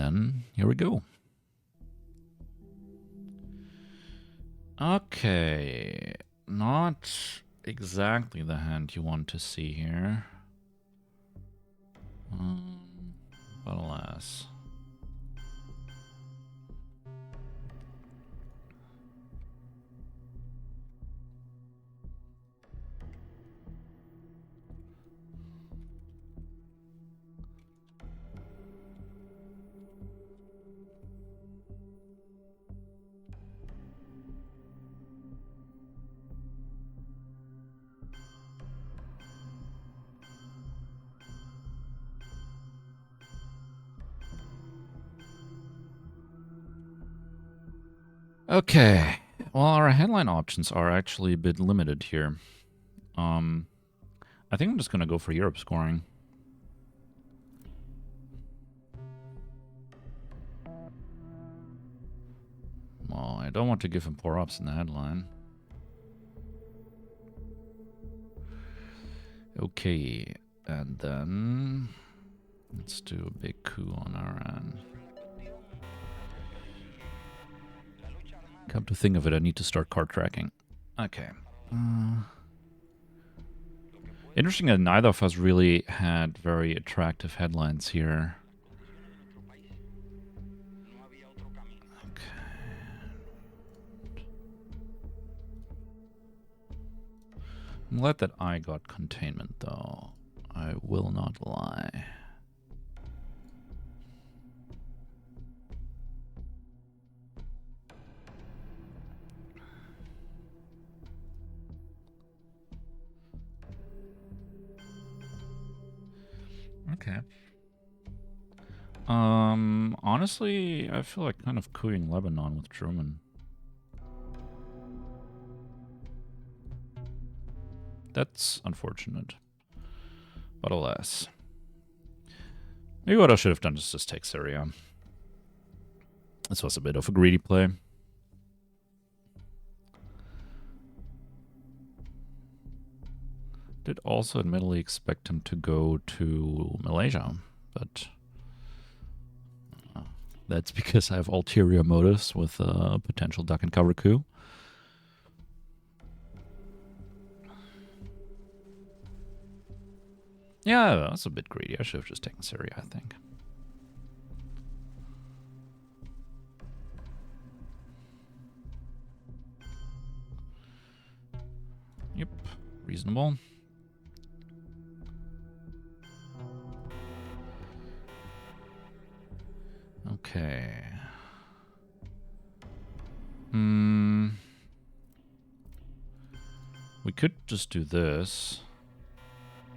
then here we go. Okay, not exactly the hand you want to see here. But alas. Okay, well, our headline options are actually a bit limited here. I think I'm just gonna go for Europe scoring. Well, I don't want to give him poor ups in the headline. Okay, and then let's do a big coup on our end. Come to think of it, I need to start card tracking. Okay. Interesting that neither of us really had very attractive headlines here. Okay. I'm glad that I got containment, though. I will not lie. Okay. Honestly, I feel like kind of cooing Lebanon with German. That's unfortunate. But alas. Maybe what I should have done is just take Syria. This was a bit of a greedy play. Did also admittedly expect him to go to Malaysia, but that's because I have ulterior motives with a potential duck and cover coup. Yeah, that's a bit greedy. I should have just taken Syria, I think. Yep, reasonable. Okay. We could just do this.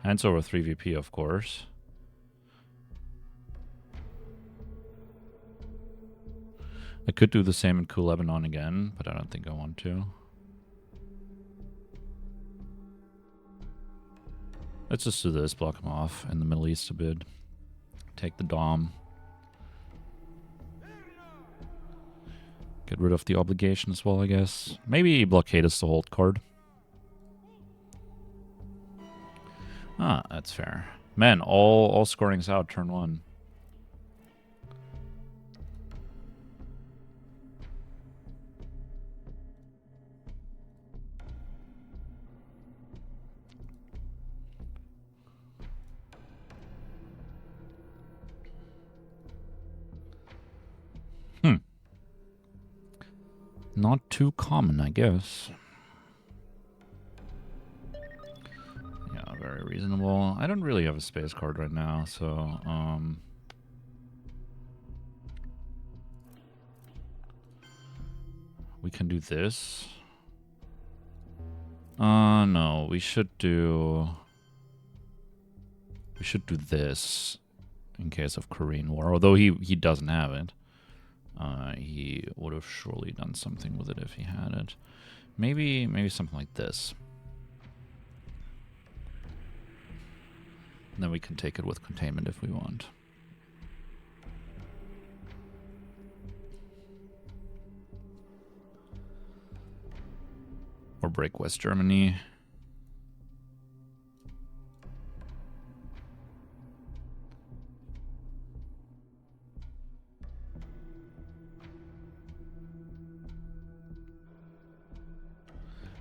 Hands over 3 VP, of course. I could do the same in Cool Lebanon again, but I don't think I want to. Let's just do this, block him off in the Middle East a bit. Take the Dom. Get rid of the obligation as well, I guess. Maybe blockade is the hold card. Ah, that's fair. Man, all scoring's out turn 1. Not too common, I guess. Yeah, very reasonable. I don't really have a space card right now, so we can do this. No, we should do this in case of Korean War. Although he doesn't have it. He would have surely done something with it if he had it. Maybe something like this. And then we can take it with containment if we want. Or break West Germany.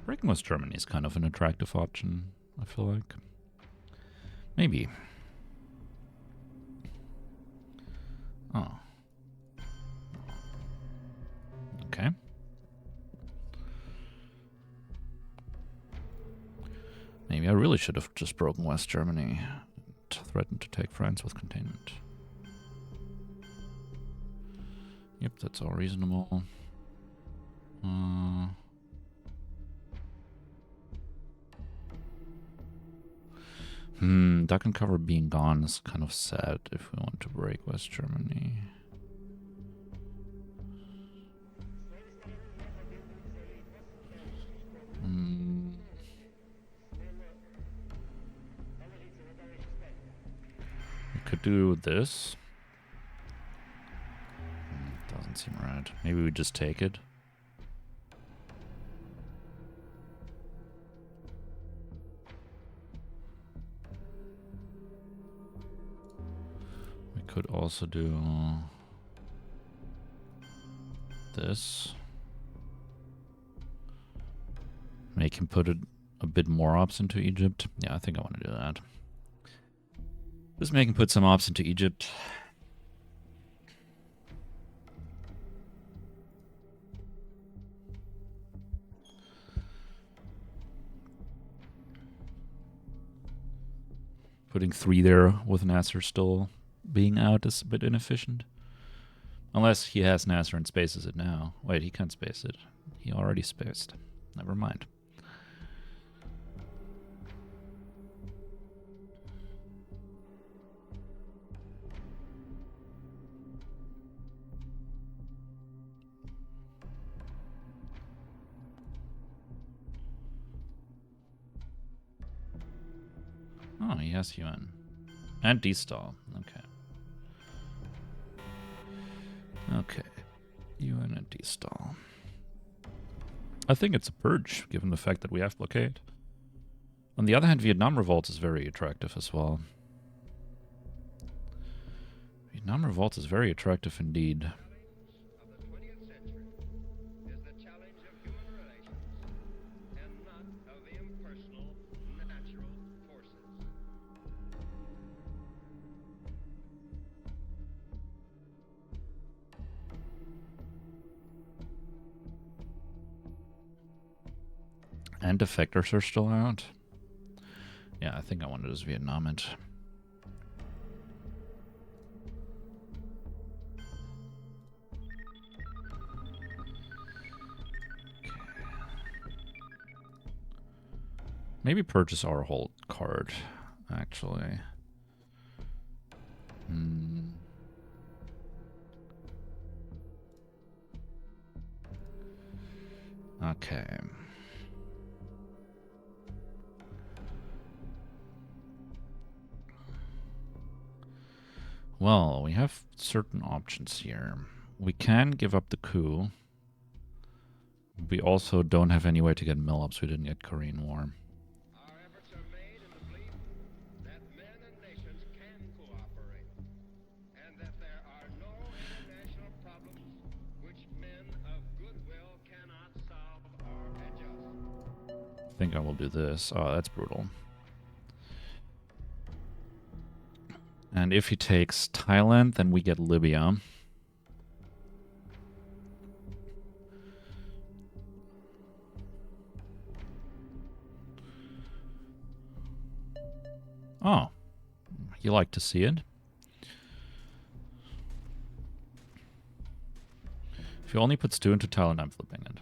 Breaking West Germany is kind of an attractive option, I feel like. Maybe. Oh. Okay. Maybe I really should have just broken West Germany to threaten to take France with containment. Yep, that's all reasonable. Duck and cover being gone is kind of sad if we want to break West Germany. We could do this. Doesn't seem right. Maybe we just take it. We could also do this. Make him put a bit more ops into Egypt. Yeah, I think I want to do that. Just make him put some ops into Egypt. Putting 3 there with Nasser still being out is a bit inefficient. Unless he has Nasser and spaces it now. Wait, he can't space it. He already spaced. Never mind. Oh, he has UN. And D-stall. Okay. Okay. UN and D-stall. I think it's a purge, given the fact that we have blockade. On the other hand, Vietnam Revolt is very attractive as well. Vietnam Revolt is very attractive indeed. And defectors are still out. Yeah, I think I want to just Vietnam it. Maybe purchase our whole card, actually. Okay. Well, we have certain options here. We can give up the coup. We also don't have any way to get mill ups. We didn't get Korean War. Our efforts are made in the belief that men and nations can cooperate, and that there are no international problems which men of goodwill cannot solve or adjust. I think I will do this. Oh, that's brutal. And if he takes Thailand, then we get Libya. Oh, you like to see it? If he only puts 2 into Thailand, I'm flipping it.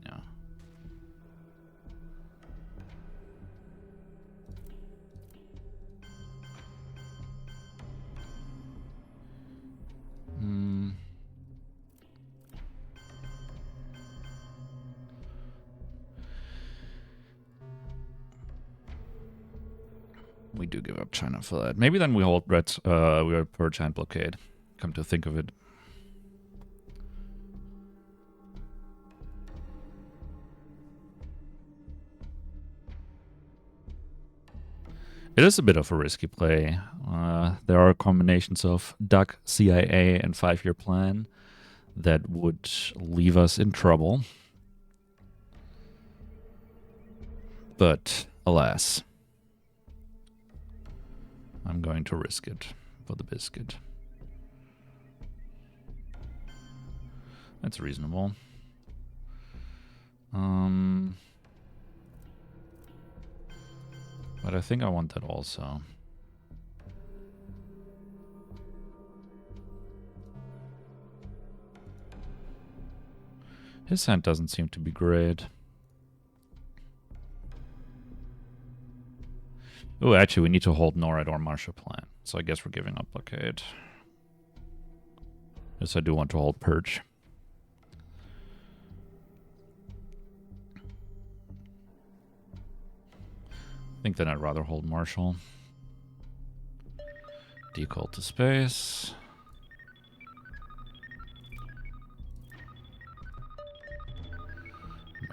Yeah. We do give up China for that. Maybe then we hold Red. We are purge and blockade. Come to think of it. It is a bit of a risky play. There are combinations of duck, CIA, and 5-year plan that would leave us in trouble. But, alas, I'm going to risk it for the biscuit. That's reasonable. But I think I want that also. His hand doesn't seem to be great. Oh, actually, we need to hold NORAD or Marshall Plan. So I guess we're giving up blockade. Yes, I do want to hold Purge. I think then I'd rather hold Marshall. Decall to space.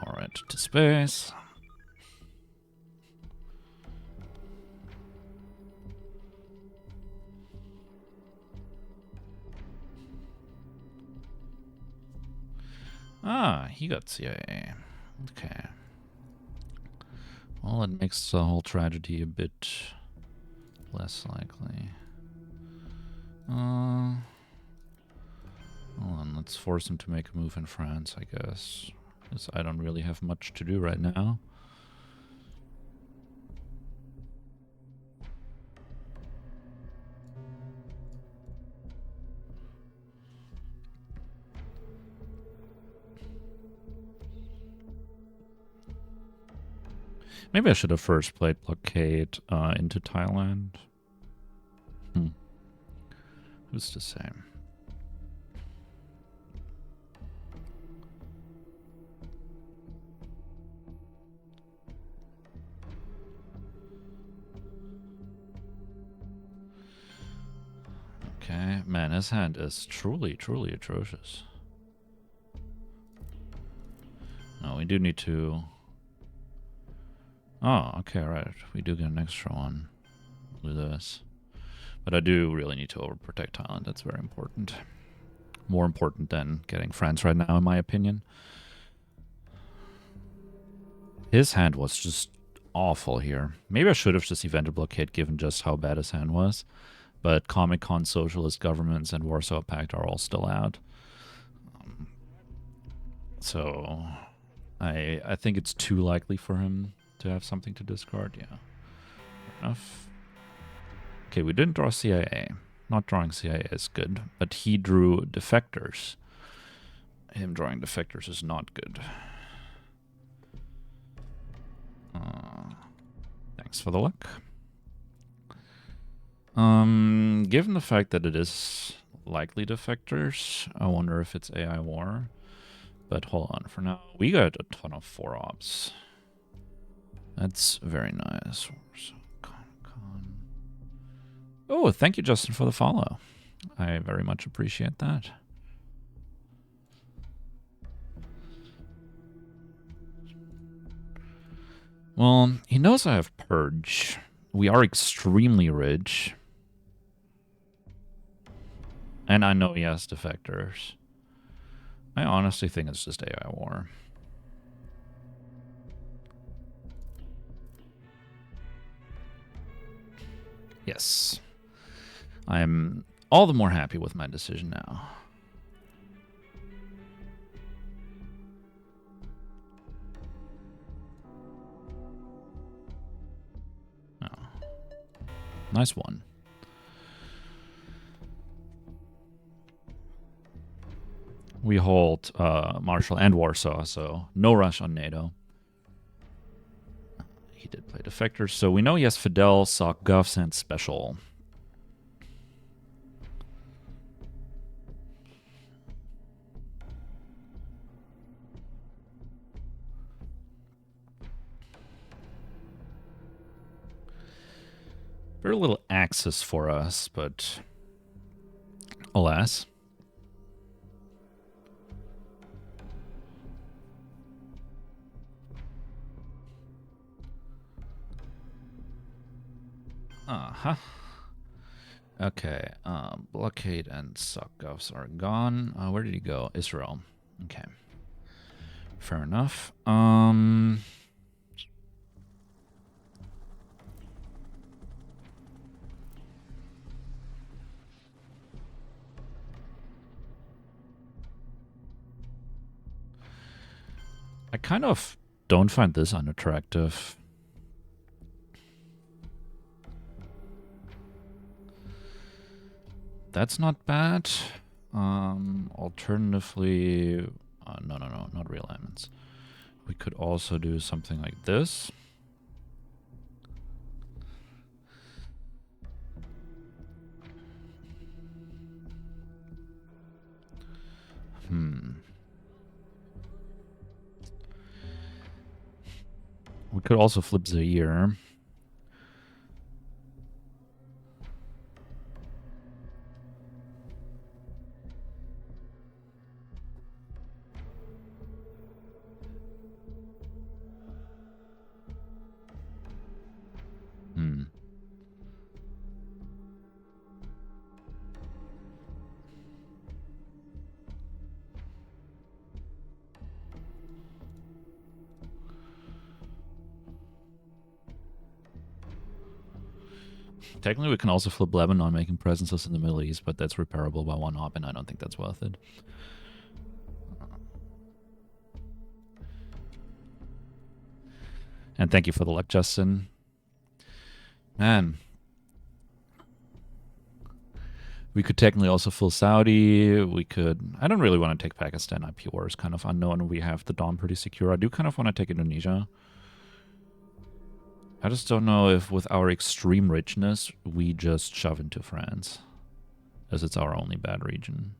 NORAD to space. Ah, he got CIA. Okay. Well, it makes the whole tragedy a bit less likely. Hold on, let's force him to make a move in France, I guess. Because I don't really have much to do right now. Maybe I should have first played blockade into Thailand. Who's to say? Okay, man, his hand is truly, truly atrocious. No, we do need to... Oh, okay, right. We do get an extra one. We'll do this. But I do really need to overprotect Thailand. That's very important. More important than getting France right now, in my opinion. His hand was just awful here. Maybe I should have just evented blockade given just how bad his hand was. But Comic-Con, socialist governments, and Warsaw Pact are all still out. So I think it's too likely for him to have something to discard. Yeah. Fair enough. Okay, we didn't draw CIA. Not drawing CIA is good, but he drew defectors. Him drawing defectors is not good. Thanks for the luck. Given the fact that it is likely defectors, I wonder if it's AI war. But hold on, for now, we got a ton of 4-ops. That's very nice. Oh, thank you, Justin, for the follow. I very much appreciate that. Well, he knows I have Purge. We are extremely rich. And I know he has defectors. I honestly think it's just AI war. Yes. I am all the more happy with my decision now. Oh. Nice one. We hold Marshall and Warsaw, so no rush on NATO. He did play defectors, so we know he has Fidel, SOC, Govs, and Special. Very little access for us, but alas. Okay, blockade and suck-offs are gone. Where did he go? Israel. Okay. Fair enough. I kind of don't find this unattractive. That's not bad. Alternatively, no, not realignments. We could also do something like this. We could also flip Zaire. Technically, we can also flip Lebanon, making presences in the Middle East, but that's repairable by one op, and I don't think that's worth it. And thank you for the luck, Justin. Man. We could technically also fill Saudi. We could... I don't really want to take Pakistan. IP war is kind of unknown. We have the Dawn pretty secure. I do kind of want to take Indonesia. I just don't know if with our extreme richness, we just shove into France. As it's our only bad region.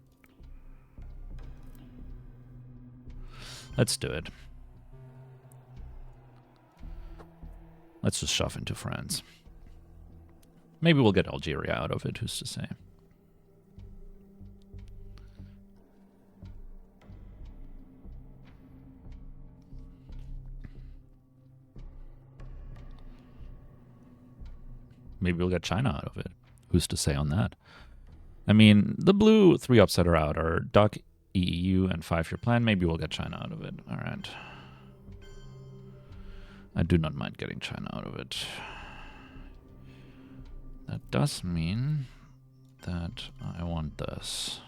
Let's do it. Let's just shove into France. Maybe we'll get Algeria out of it, who's to say. Maybe we'll get China out of it. Who's to say on that? I mean, the blue 3 ups that are out are Duck, EEU, and 5-year plan. Maybe we'll get China out of it. All right. I do not mind getting China out of it. That does mean that I want this.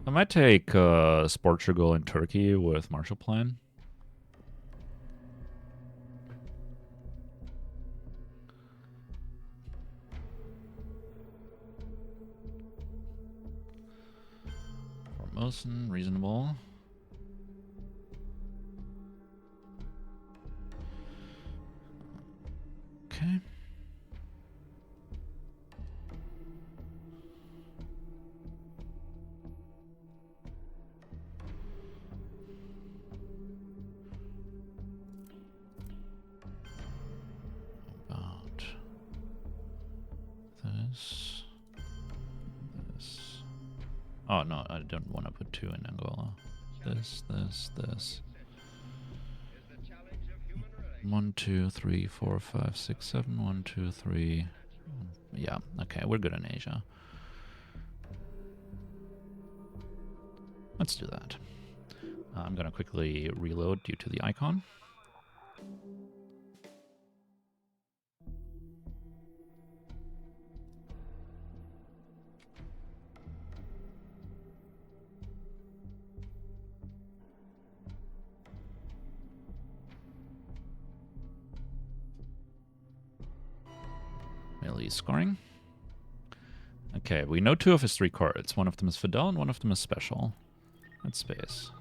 I might take Portugal and Turkey with Marshall Plan. Formosan, reasonable. Okay. This. Oh, no, I don't want to put 2 in Angola. This. 1, 2, 3, 4, 5, 6, 7. 1, 2, 3. Yeah, okay, we're good in Asia. Let's do that. I'm going to quickly reload due to the icon. Middle East scoring. Okay, we know 2 of his 3 cards. One of them is Fidel and one of them is Special. That's space.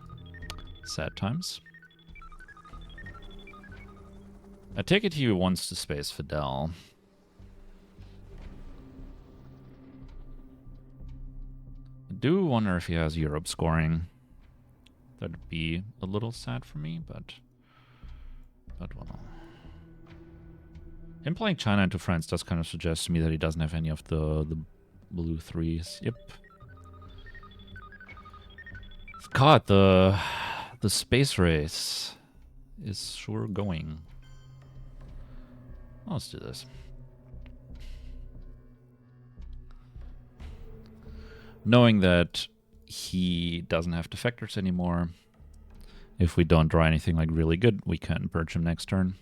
Sad times. I take it he wants to space Fidel. I do wonder if he has Europe scoring. That'd be a little sad for me, but well. Him playing China into France does kind of suggest to me that he doesn't have any of the blue 3s. Yep. God, the space race is sure going. Oh, let's do this. Knowing that he doesn't have defectors anymore, If we don't draw anything like really good, we can purge him next turn.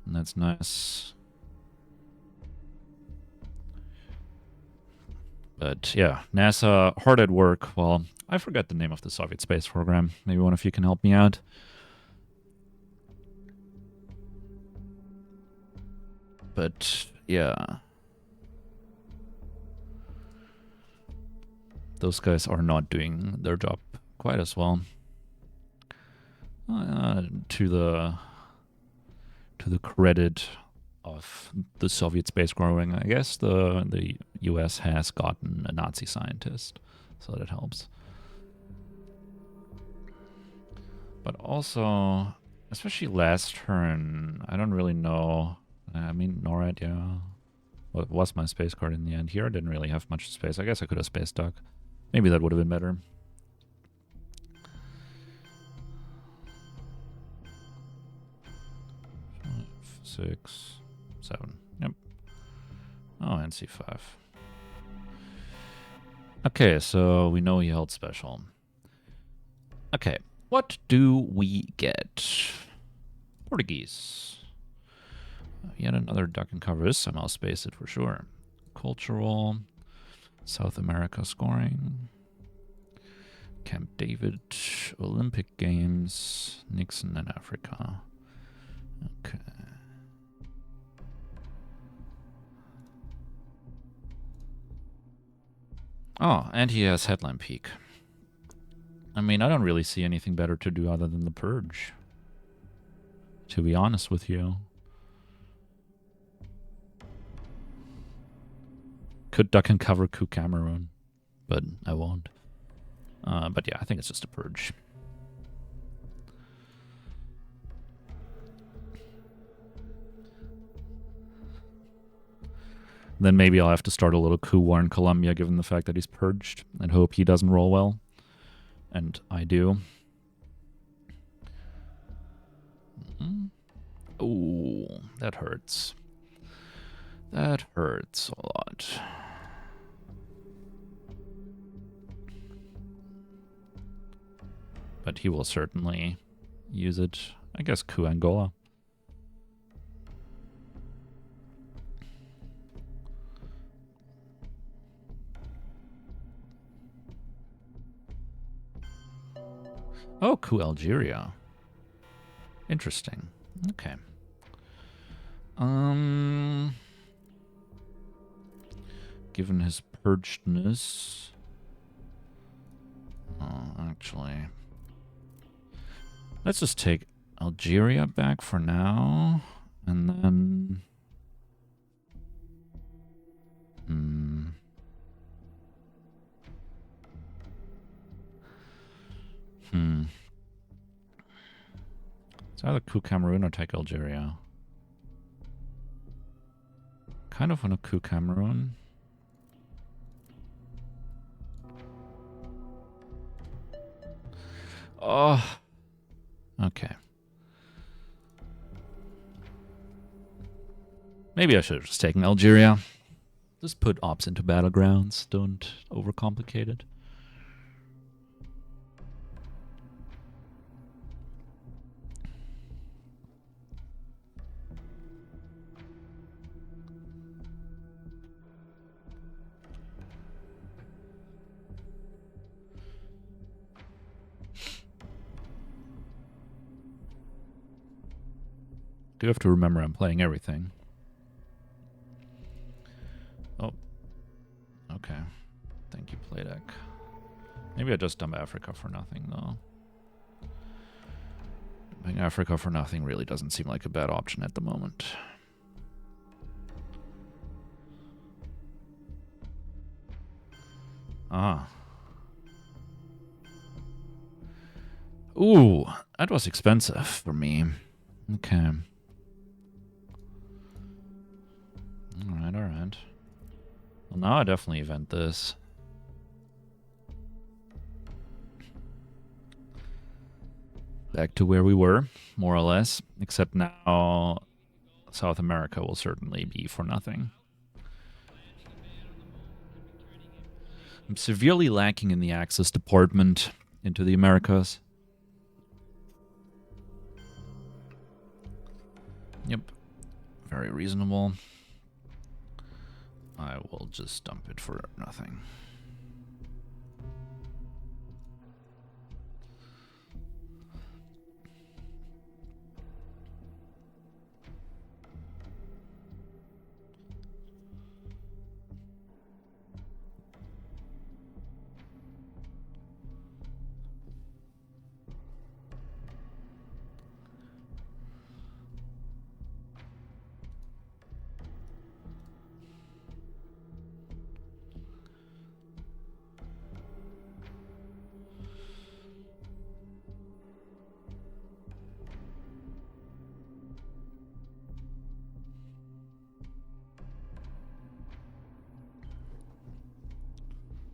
And that's nice. But yeah, NASA, hard at work. Well, I forgot the name of the Soviet space program. Maybe one of you can help me out. But yeah. Those guys are not doing their job quite as well. To the credit of the Soviet space growing, I guess the US has gotten a Nazi scientist, so that helps. But also, especially last turn, I don't really know. I mean, NORAD, yeah. What was my space card in the end? Here I didn't really have much space. I guess I could have space dock. Maybe that would have been better. 6, 7. Yep. Oh, and C5. Okay, so we know he held special. Okay, what do we get? Portuguese. Yet another duck and cover is somehow spaced for sure. Cultural. South America scoring. Camp David. Olympic Games. Nixon and Africa. Okay. Oh, and he has Headline Peak. I mean, I don't really see anything better to do other than the Purge. To be honest with you. Could duck and cover coup Cameroon, but I won't. But yeah, I think it's just a Purge. Then maybe I'll have to start a little coup war in Colombia, given the fact that he's purged, and hope he doesn't roll well. And I do. Ooh, that hurts. That hurts a lot. But he will certainly use it. I guess coup Angola. Oh, coup Algeria. Interesting. Okay. Given his purgedness... actually... Let's just take Algeria back for now, and then... It's either coup Cameroon or take Algeria. Kind of want a coup Cameroon. Oh. Okay. Maybe I should have just taken Algeria. Just put ops into battlegrounds. Don't overcomplicate it. Do have to remember I'm playing everything. Oh. Okay. Thank you, Playdeck. Maybe I just dump Africa for nothing, though. Dumping Africa for nothing really doesn't seem like a bad option at the moment. Ah. Ooh, that was expensive for me. Okay. Alright. Well, now I definitely event this. Back to where we were, more or less. Except now South America will certainly be for nothing. I'm severely lacking in the access department into the Americas. very reasonable. I will just dump it for nothing.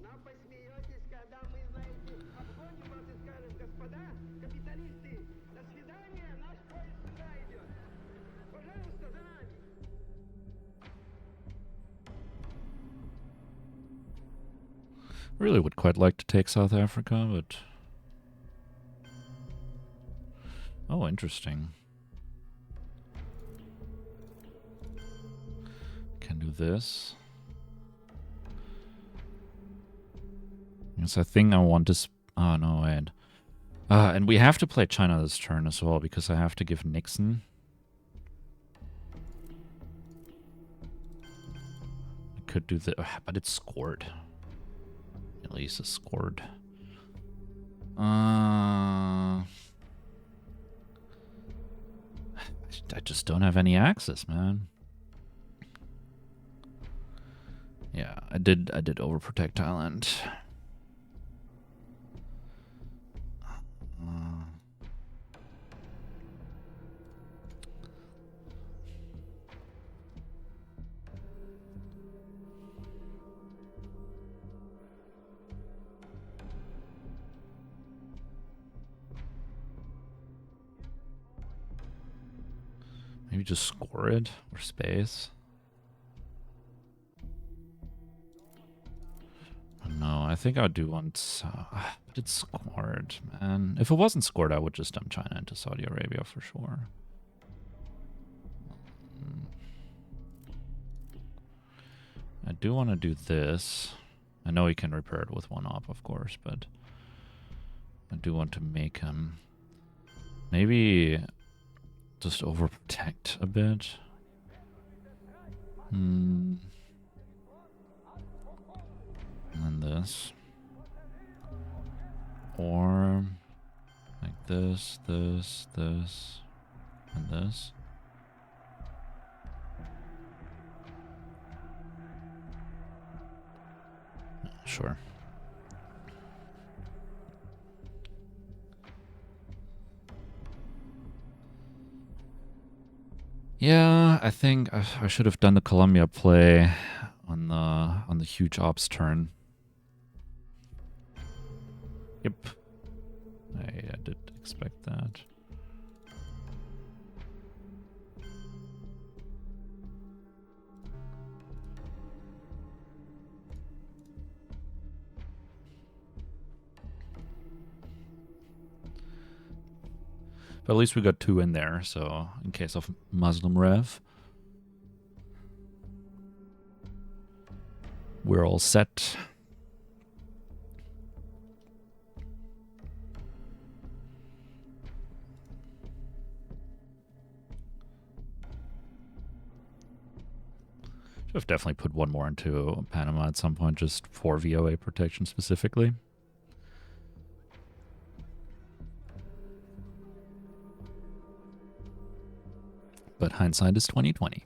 Но посмеетесь, когда мы, знаете, обгоним вас и скажем: господа, капиталисты, до свидания, наш поезд сюда идет. Пожалуйста, за нами. Really would quite like to take South Africa, but... Oh, interesting. Can do this. Yes, I think I want this... Oh, no, wait. And we have to play China this turn as well, because I have to give Nixon. I could do the... But it's scored. At least it's scored. I just don't have any access, man. Yeah, I did overprotect Thailand. Maybe just score it or space. No, I think I'd do once. But it's scored, man. If it wasn't scored, I would just dump China into Saudi Arabia for sure. I do want to do this. I know he can repair it with one op, of course, but I do want to make him maybe just overprotect a bit. And then this. Or like this, this, this, and this. Sure. Yeah, I think I should have done the Columbia play on the huge ops turn. Yep. I did expect that. But at least we got 2 in there, so in case of Muslim Rev, we're all set. Should have definitely put one more into Panama at some point, just for VOA protection specifically. But hindsight is 20/20.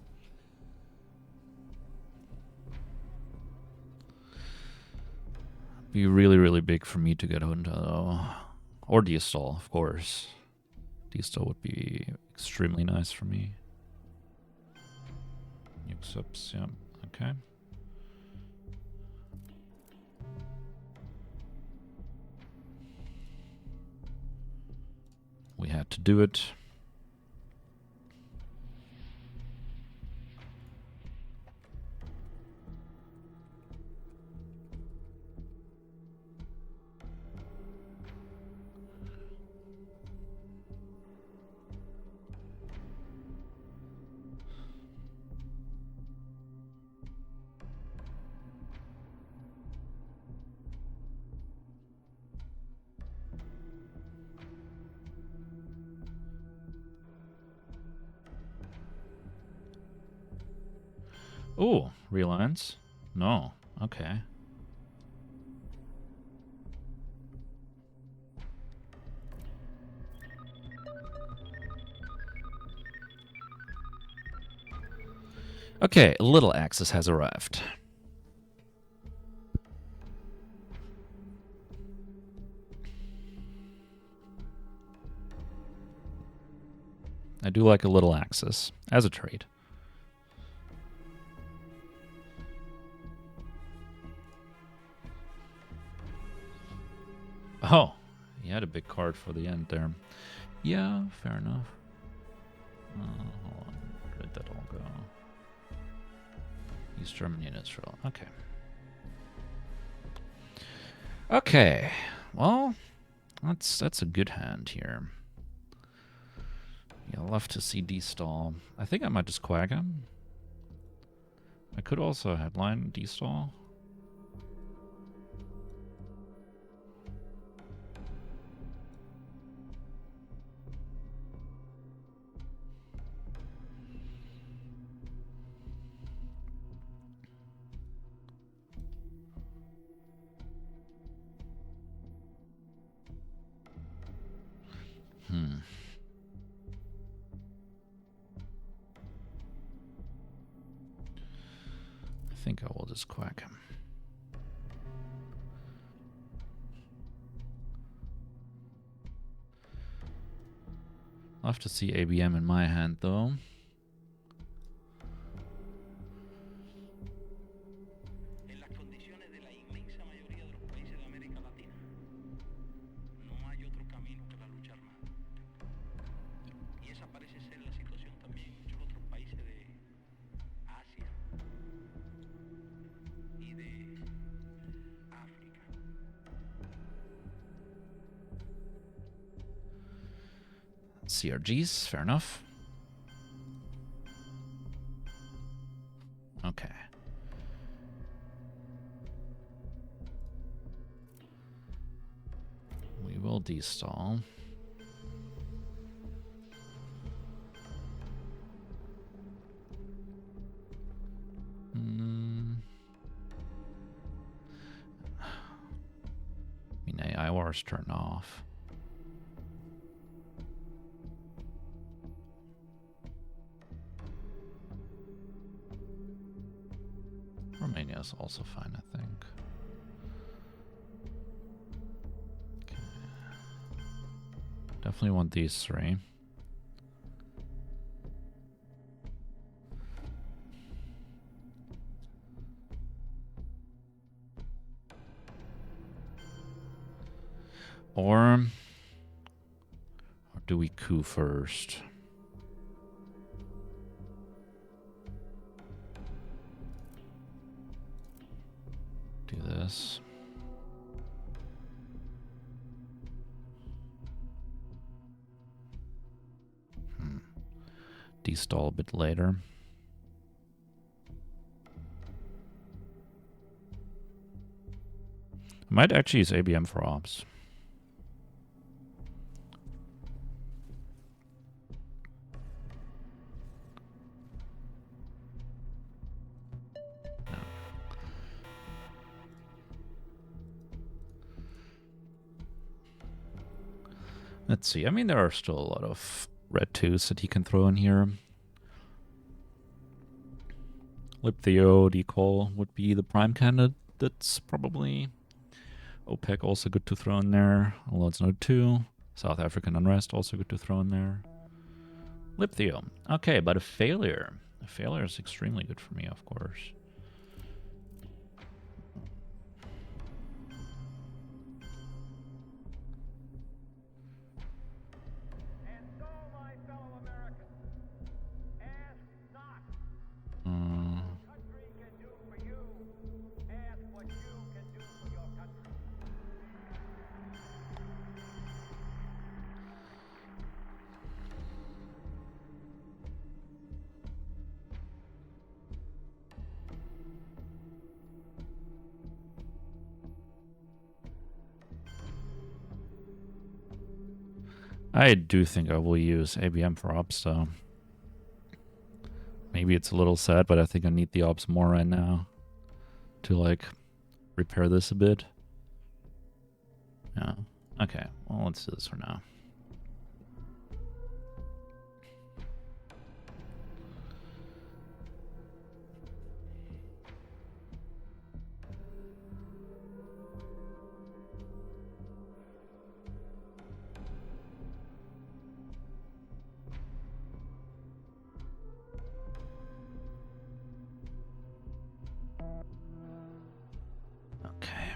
Be really, really big for me to get Junta, though. Or Diestel, of course. Diestel would be extremely nice for me. Ups, yeah, okay. We had to do it. Oh, relines? No. Okay. Okay, Little Axis has arrived. I do like a Little Axis as a trade. Oh, he had a big card for the end there. Yeah, fair enough. Hold on. Where did that all go? East Germany and Israel. Okay. Okay. Well, that's a good hand here. Yeah, I'll love to see D-stall. I think I might just quag him. I could also headline D-stall. I think I will just quack him. I'll have to see ABM in my hand, though. CRGs, fair enough. Okay. We will de-stall. I mean, AI Wars turned off. Romania is also fine, I think. Okay. Definitely want these three. Or do we coup first? Do this. De-stall a bit later. I might actually use ABM for ops. Let's see. I mean, there are still a lot of red 2s that he can throw in here. Lip Theo, Decall would be the prime candidate. That's probably OPEC also good to throw in there. Although it's not 2. South African unrest also good to throw in there. Lip Theo. Okay, but a failure. A failure is extremely good for me, of course. I do think I will use ABM for ops, though. I Maybe it's a little sad, but I think I need the ops more right now to, like, repair this a bit. Yeah. Okay, well, let's do this for now. Okay.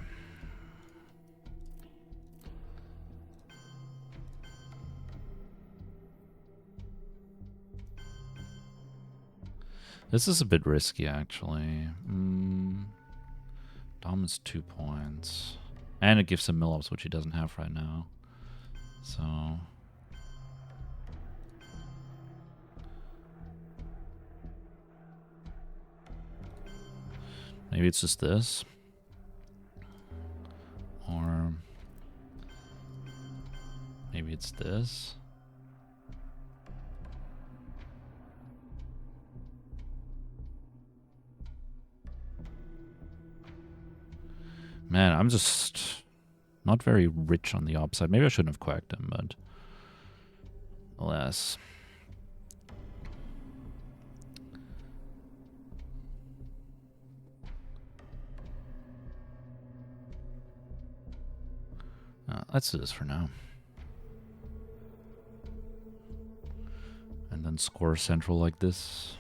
This is a bit risky, actually. Dom is 2 points. And it gives him mill-ups, which he doesn't have right now. So... maybe it's just this. Or... maybe it's this. Man, I'm just not very rich on the op side. Maybe I shouldn't have quacked him, but alas. Let's do this for now. And then score central like this.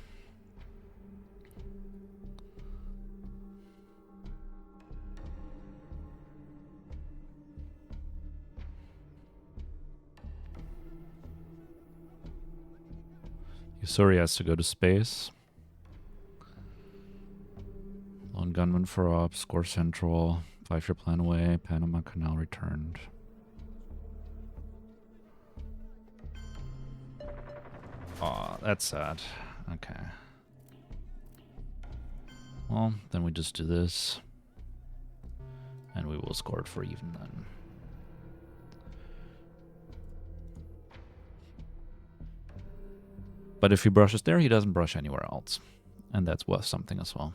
Yusuri has to go to space. Lone gunman for ops, score central, 5-year plan away, Panama Canal returned. Aw, that's sad. Okay. Well, then we just do this. And we will score it for even then. But if he brushes there, he doesn't brush anywhere else. And that's worth something as well.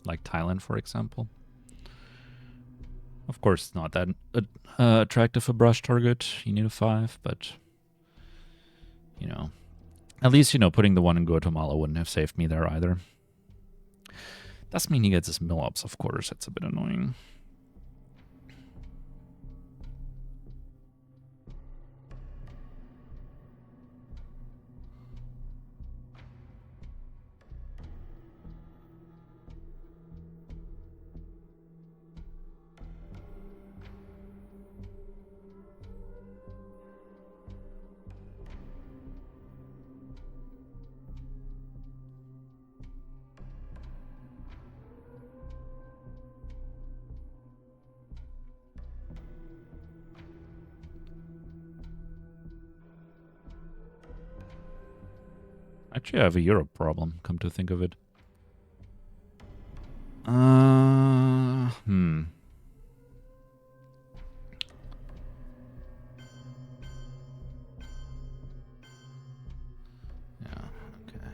Like Thailand, for example. Of course, it's not that attractive a brush target. You need a 5, but... you know... at least, you know, putting the 1 in Guatemala wouldn't have saved me there either. Doesn't mean he gets his mill-ups, of course. That's a bit annoying. Actually, I have a Europe problem, come to think of it. Yeah, okay.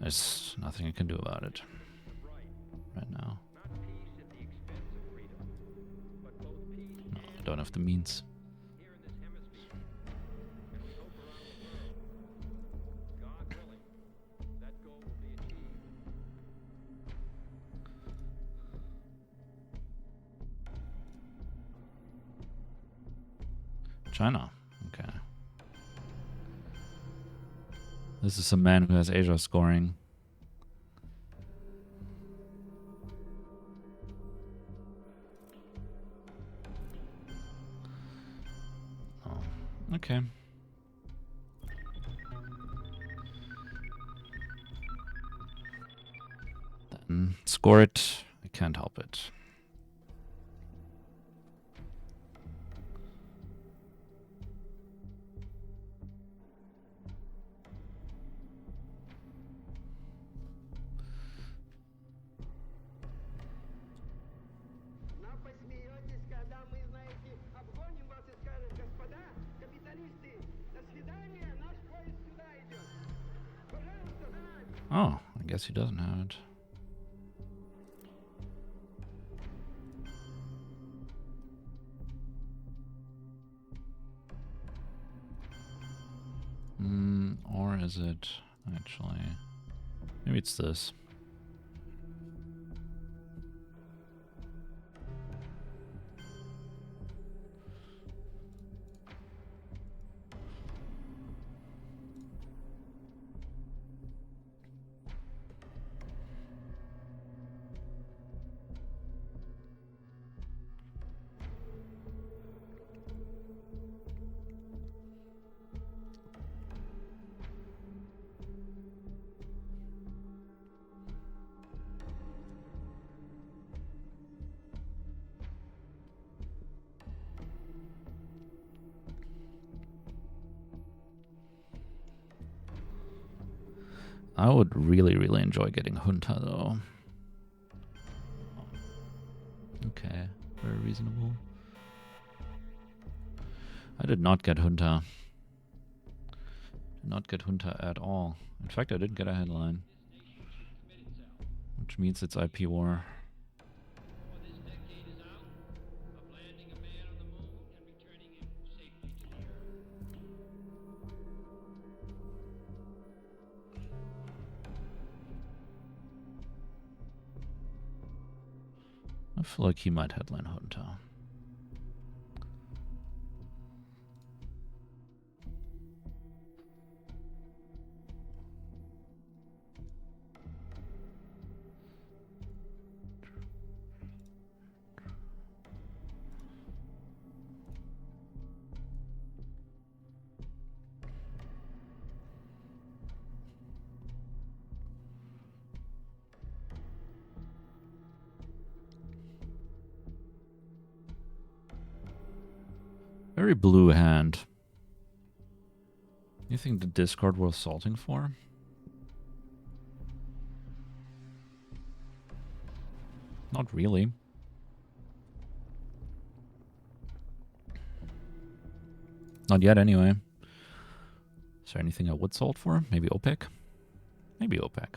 There's nothing I can do about it right now. No, I don't have the means. China. Okay. This is a man who has Asia scoring. Oh, okay. Then score it. I can't help it. Oh, I guess he doesn't have it. Or is it actually... Maybe it's this. I would really, really enjoy getting Junta, though. Okay, very reasonable. I did not get Junta. Did not get Junta at all. In fact, I didn't get a headline. Which means it's IP war. I feel like he might headline Junta. Very blue hand. You think the discard worth salting for? Not really. Not yet, anyway. Is there anything I would salt for? Maybe OPEC? Maybe OPEC.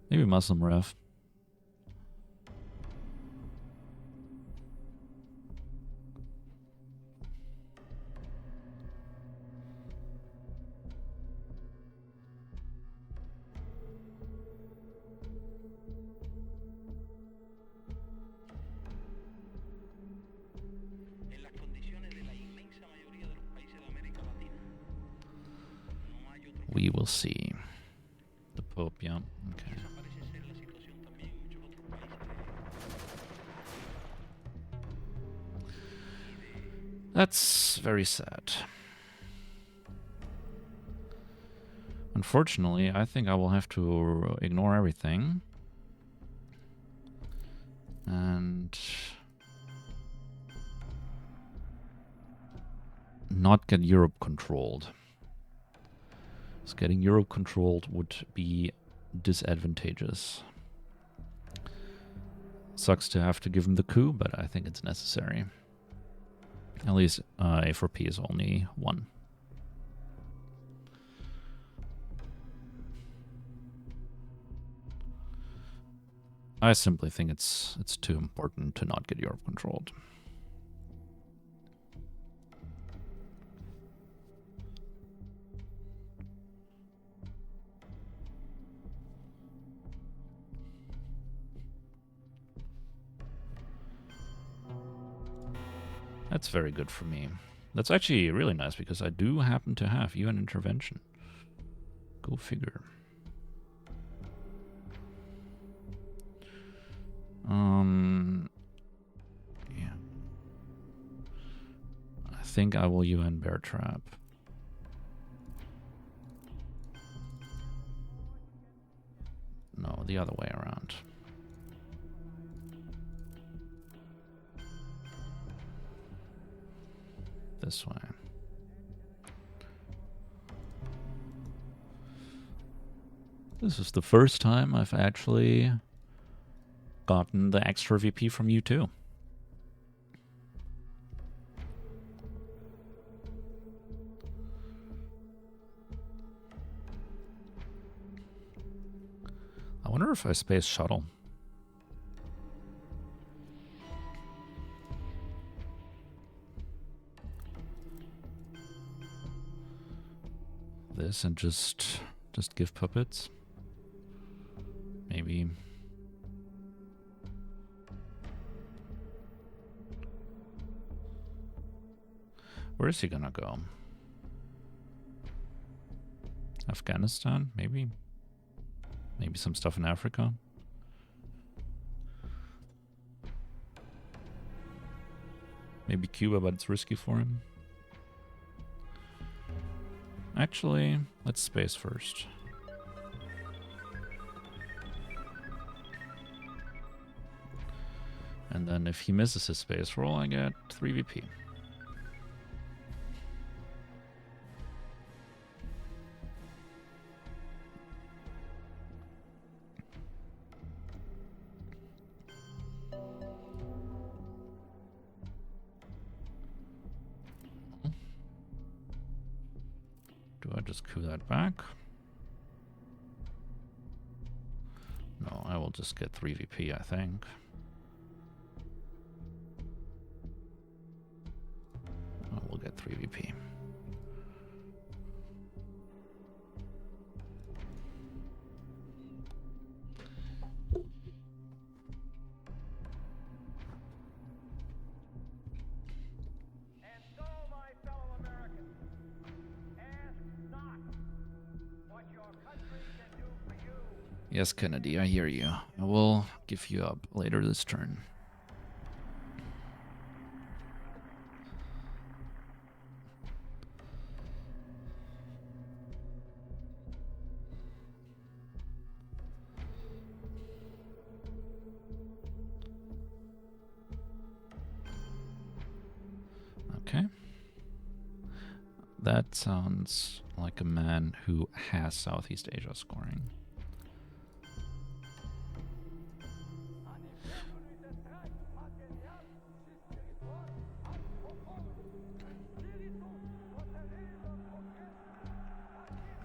Maybe Muslim Ref. We will see. The Pope, yeah. Okay. That's very sad. Unfortunately, I think I will have to ignore everything. And not get Europe controlled. So getting Europe controlled would be disadvantageous. Sucks to have to give him the coup, but I think it's necessary. At least A4P is only 1. I simply think it's too important to not get Europe controlled. That's very good for me. That's actually really nice because I do happen to have UN intervention. Go figure. Yeah. I think I will UN Bear Trap. No, the other way around. This way. This is the first time I've actually gotten the extra VP from you too. wonder if I space shuttle. This and just give puppets. Maybe. Where is he gonna go? Afghanistan, maybe? Maybe some stuff in Africa? Maybe Cuba, but it's risky for him. Actually, let's space first. And then if he misses his space roll, I get 3 VP. Do I just coup that back? No, I will just get 3 VP, I think. I will get 3 VP. And so, my fellow Americans, ask not what your country can do for you. Yes, Kennedy, I hear you. I will give you up later this turn. Okay. That sounds like a man who has Southeast Asia scoring.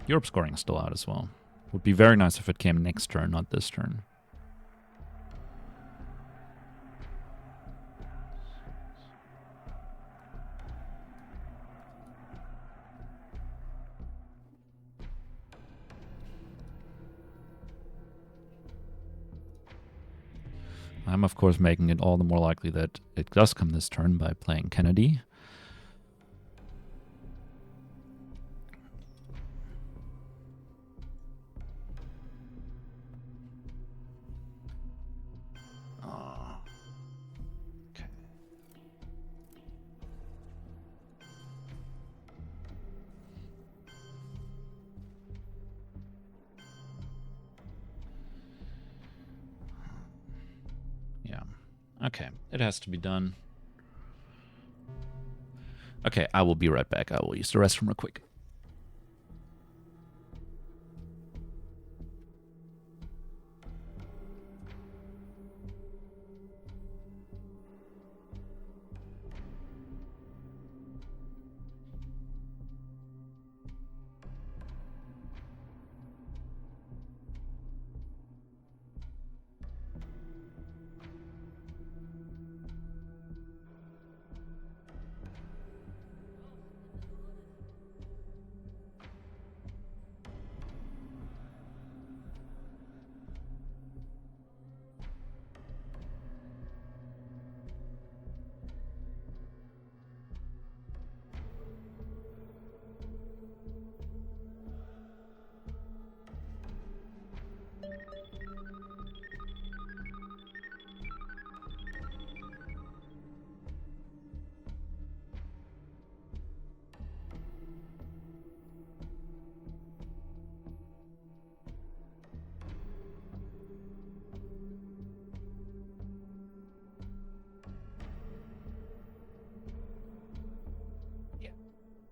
Europe scoring is still out as well. Would be very nice if it came next turn, not this turn. I'm, of course, making it all the more likely that it does come this turn by playing Kennedy. Okay. Yeah. Okay, it has to be done. Okay, I will be right back. I will use the restroom real quick.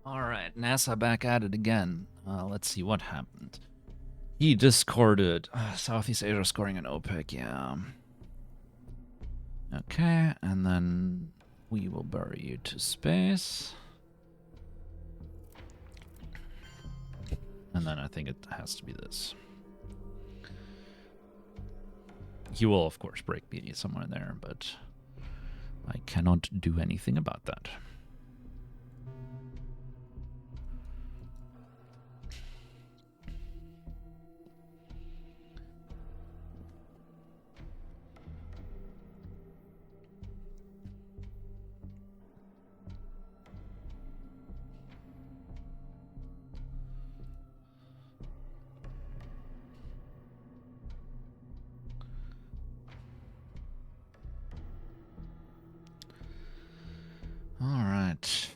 Alright, NASA back at it again. Let's see what happened. He discorded Southeast Asia scoring an OPEC, yeah. Okay, and then we will bury you to space. And then I think it has to be this. he will, of course, break me somewhere there, but I cannot do anything about that. All right.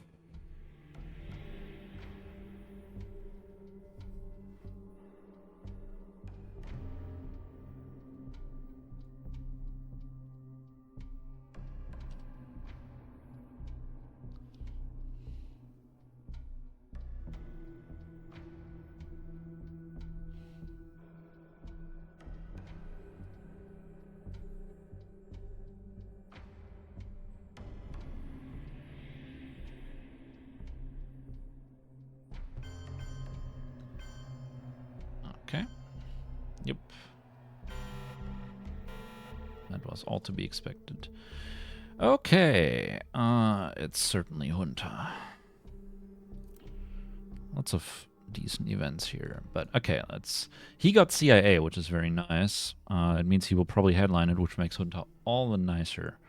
Okay. Yep. That was all to be expected. Okay. It's certainly Junta. Lots of decent events here. But okay, let's... He got CIA, which is very nice. It means he will probably headline it, which makes Junta all the nicer.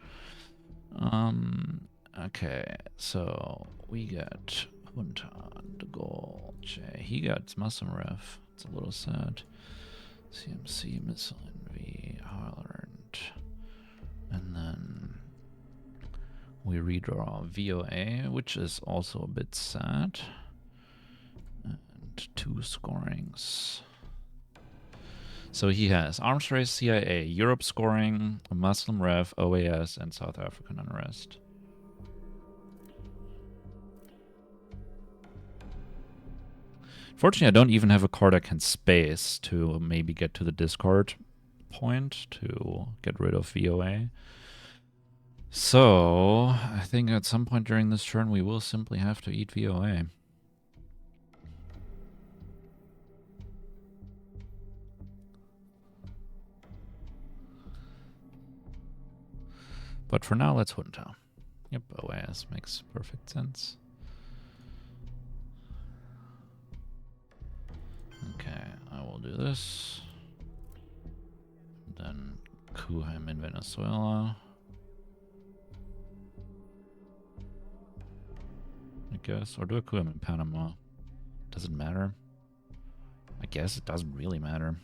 Okay, so we got Junta, De Gaulle, Che. He got Muslim Ref. It's a little sad. CMC, Missile Envy, Ireland. And then we redraw VOA, which is also a bit sad. And 2 scorings. So he has Arms Race, CIA, Europe scoring, a Muslim Ref, OAS, and South African unrest. Fortunately, I don't even have a card I can space to maybe get to the discard point to get rid of VOA. So, I think at some point during this turn we will simply have to eat VOA. But for now, let's Junta. Yep, OAS makes perfect sense. Okay, I will do this. Then coup him in Venezuela. I guess. Or do I coup him in Panama? Does it matter? I guess it doesn't really matter.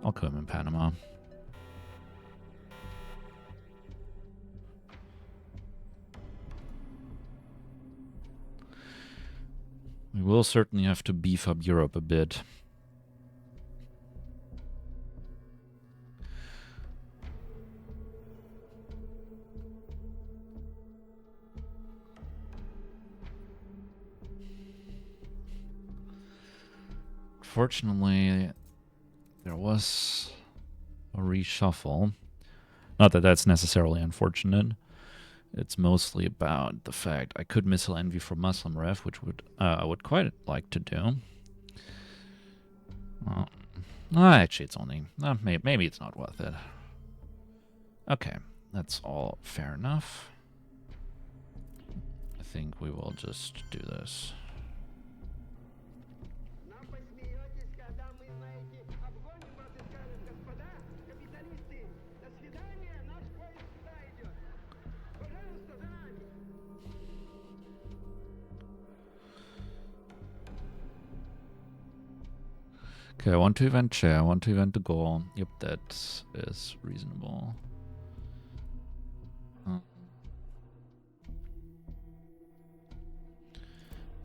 I'll coup him in Panama. We will certainly have to beef up Europe a bit. Fortunately, there was a reshuffle. Not that that's necessarily unfortunate. It's mostly about the fact I could Missile Envy for Muslim Ref, which I would quite like to do. Well, actually, it's only... maybe it's not worth it. Okay, that's all fair enough. I think we will just do this. Okay, I want to event Chair, I want to event the goal. Yep, that is reasonable.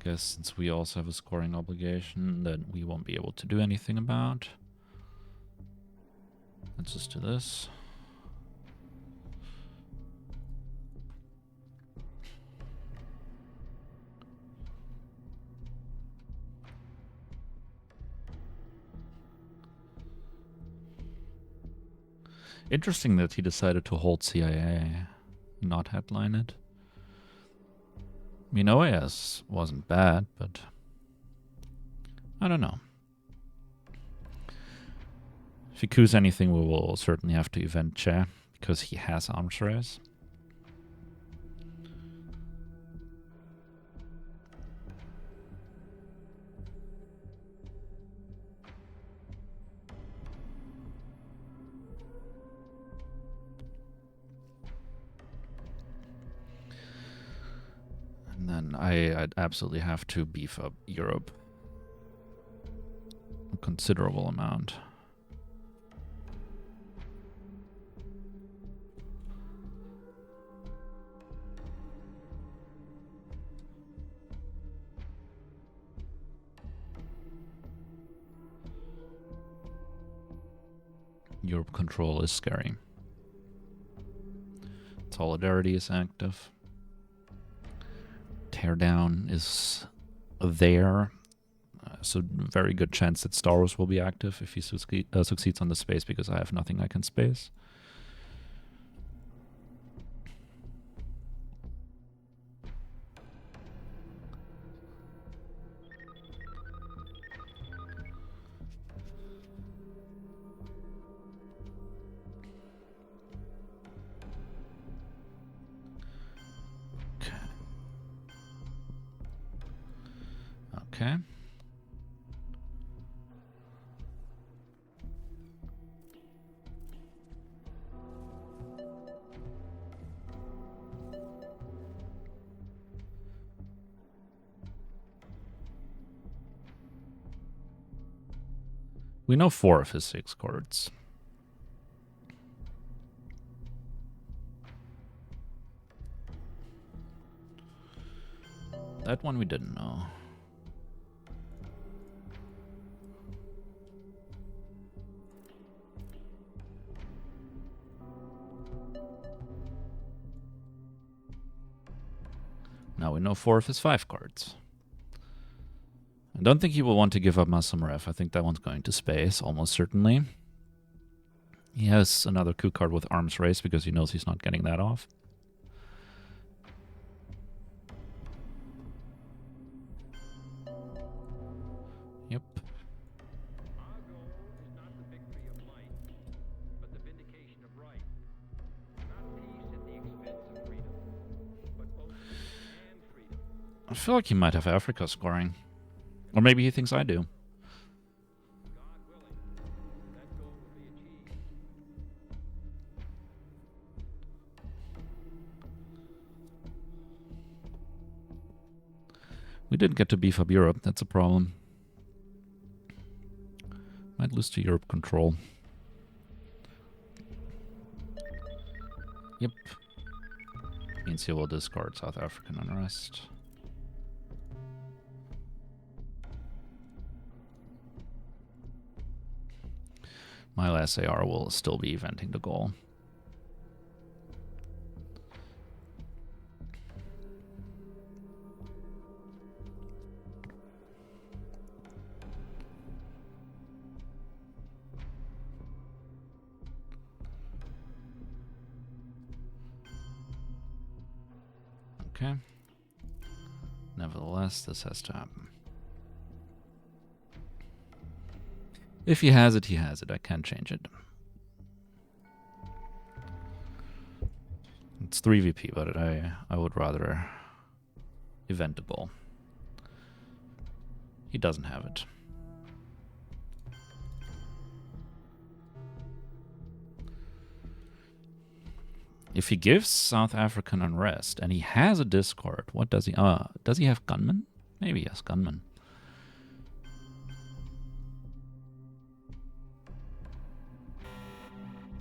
Guess since we also have a scoring obligation that we won't be able to do anything about. Let's just do this. Interesting that he decided to hold CIA, not headline it. I mean, OAS wasn't bad, but I don't know. If he coups anything, we will certainly have to event Che, because he has arms race. And then I'd absolutely have to beef up Europe a considerable amount. Europe control is scary. Solidarity is active. Teardown is there. So very good chance that Star Wars will be active if he succeeds on the space, because I have nothing I can space. Okay. We know 4 of his 6 cards. That one we didn't know. Now we know 4 of his 5 cards. I don't think he will want to give up Masamrev. I think that one's going to space, almost certainly. He has another coup card with Arms Race because he knows he's not getting that off. Yep. Our goal is not the victory of might, but the vindication of right. Not peace at the expense of freedom, but openness and freedom. I feel like he might have Africa scoring. Or maybe he thinks I do. God willing, that goal will be achieved. We didn't get to beef up Europe. That's a problem. Might lose to Europe control. Yep. Means he will discard South African unrest. My last AR will still be eventing the goal. Okay. Nevertheless, this has to happen. If he has it, he has it. I can't change it. It's 3VP, but I would rather event the goal. He doesn't have it. If he gives South African unrest and he has a discard, what does he? Does he have gunman? Maybe he has gunman.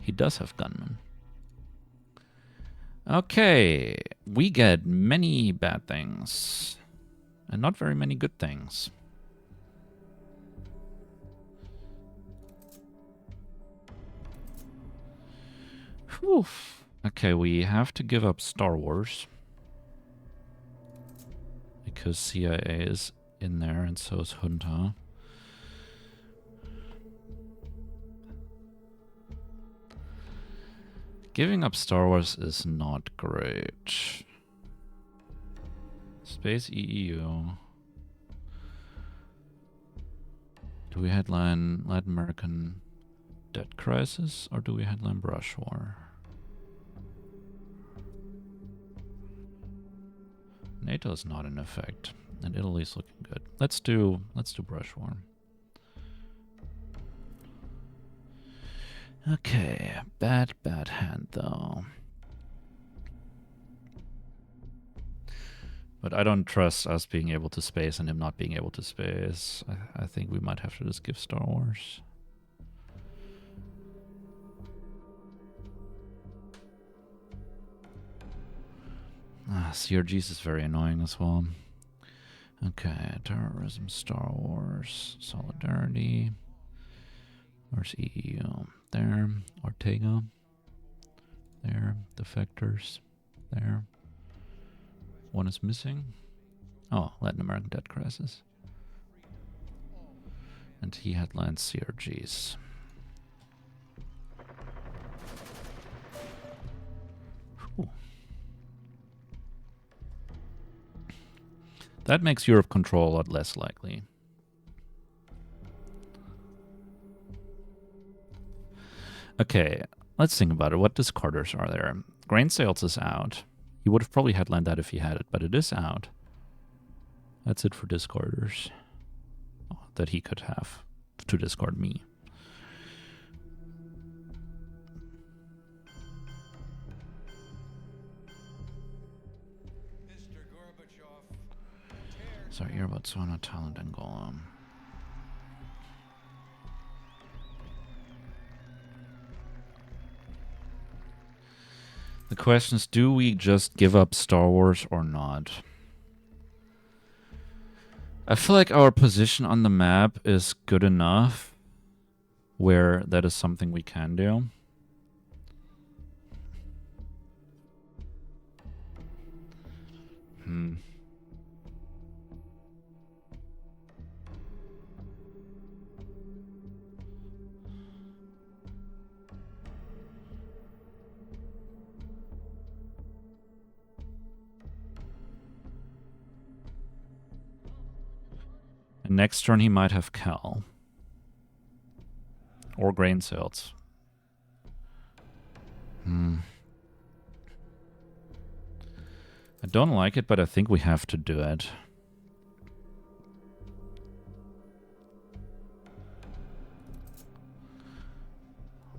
He does have gunman. Okay, we get many bad things and not very many good things. Whew. Okay, we have to give up Star Wars because CIA is in there and so is Junta. Giving up Star Wars is not great. Space EEU. Do we headline Latin American debt crisis or do we headline brush war? NATO is not in effect, and Italy's looking good. Let's do brush war. Okay, bad hand though. But I don't trust us being able to space and him not being able to space. I think we might have to just give Star Wars. CRGs is very annoying as well. Okay, terrorism, Star Wars, solidarity. Where's EU? There. Ortega. There. Defectors. There. One is missing. Oh, Latin American debt crisis. And he headlines CRGs. Whew. That makes Europe control a lot less likely. Okay, let's think about it. What discarders are there? Grain sales is out. He would have probably headlined that if he had it, but it is out. That's it for discarders that he could have to discard me. Sorry, you're Botswana, Thailand, Angola. The question is, do we just give up Star Wars or not? I feel like our position on the map is good enough where that is something we can do. And next turn he might have Cal. Or grain sales. I don't like it, but I think we have to do it.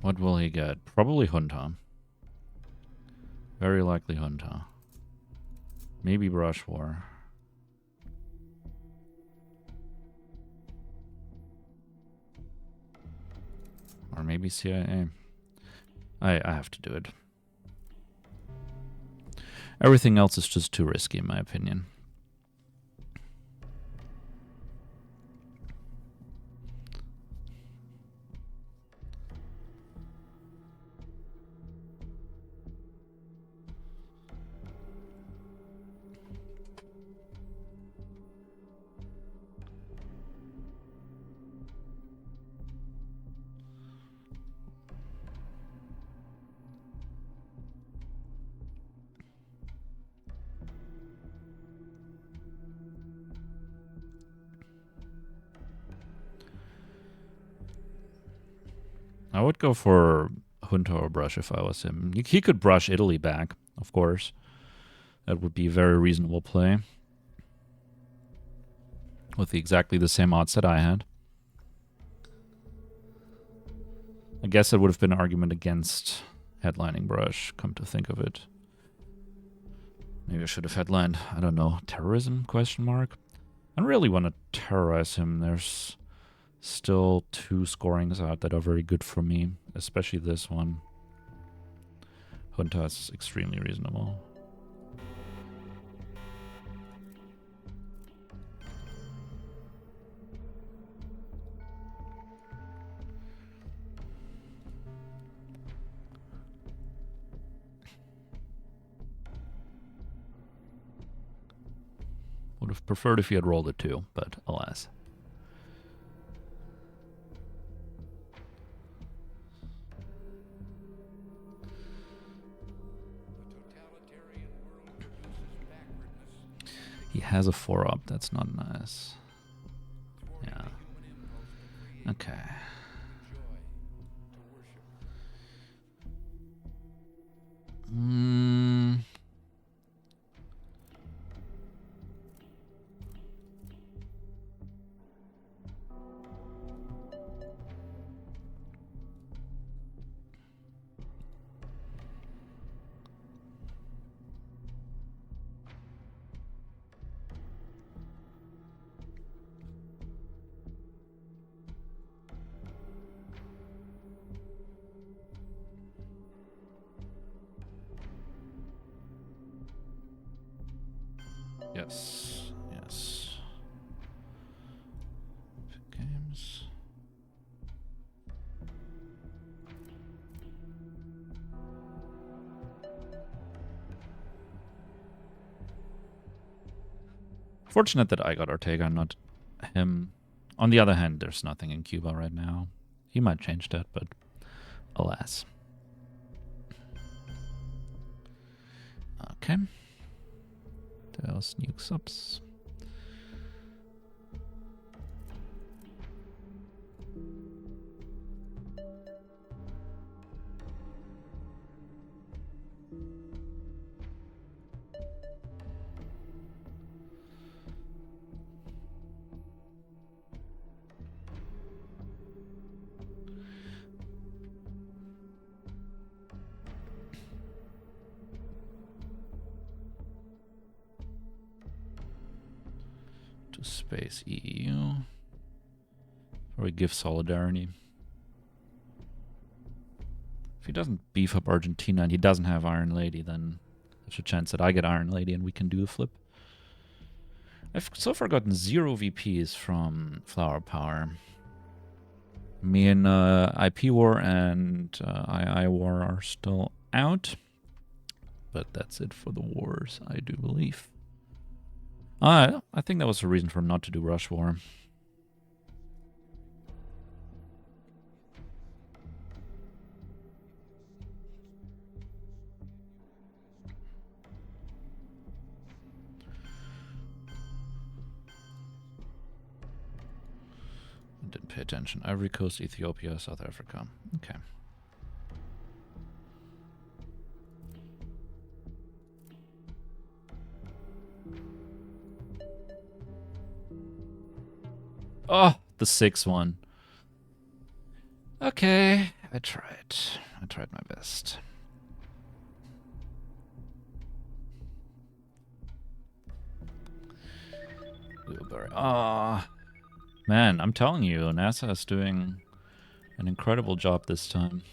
What will he get? Probably Junta. Very likely Junta. Maybe Brush War. Or maybe CIA. I have to do it. Everything else is just too risky in my opinion. I would go for Junta or Brush if I was him. He could brush Italy back, of course. That would be a very reasonable play. With exactly the same odds that I had. I guess it would have been an argument against headlining Brush, come to think of it. Maybe I should have headlined, I don't know, terrorism, question mark? I don't really want to terrorize him. There's still 2 scorings out that are very good for me, especially this one. Junta is extremely reasonable. Would have preferred if he had rolled a 2, but alas. He has a 4-up. That's not nice. Yeah. Okay. Yes. Yes. Games. Fortunate that I got Ortega, not him. On the other hand, there's nothing in Cuba right now. He might change that, but alas. Okay. There's nuke subs. To space EU. Or we give solidarity. If he doesn't beef up Argentina and he doesn't have Iron Lady, then there's a chance that I get Iron Lady and we can do a flip. I've so far gotten 0 VPs from Flower Power. Me and IP War and II War are still out. But that's it for the wars, I do believe. I think that was a reason for him not to do Rush War. Didn't pay attention. Ivory Coast, Ethiopia, South Africa. Okay. Oh, the 6th one. Okay, I tried. I tried my best. Wheelbarrow. Ah. Man, I'm telling you, NASA is doing an incredible job this time.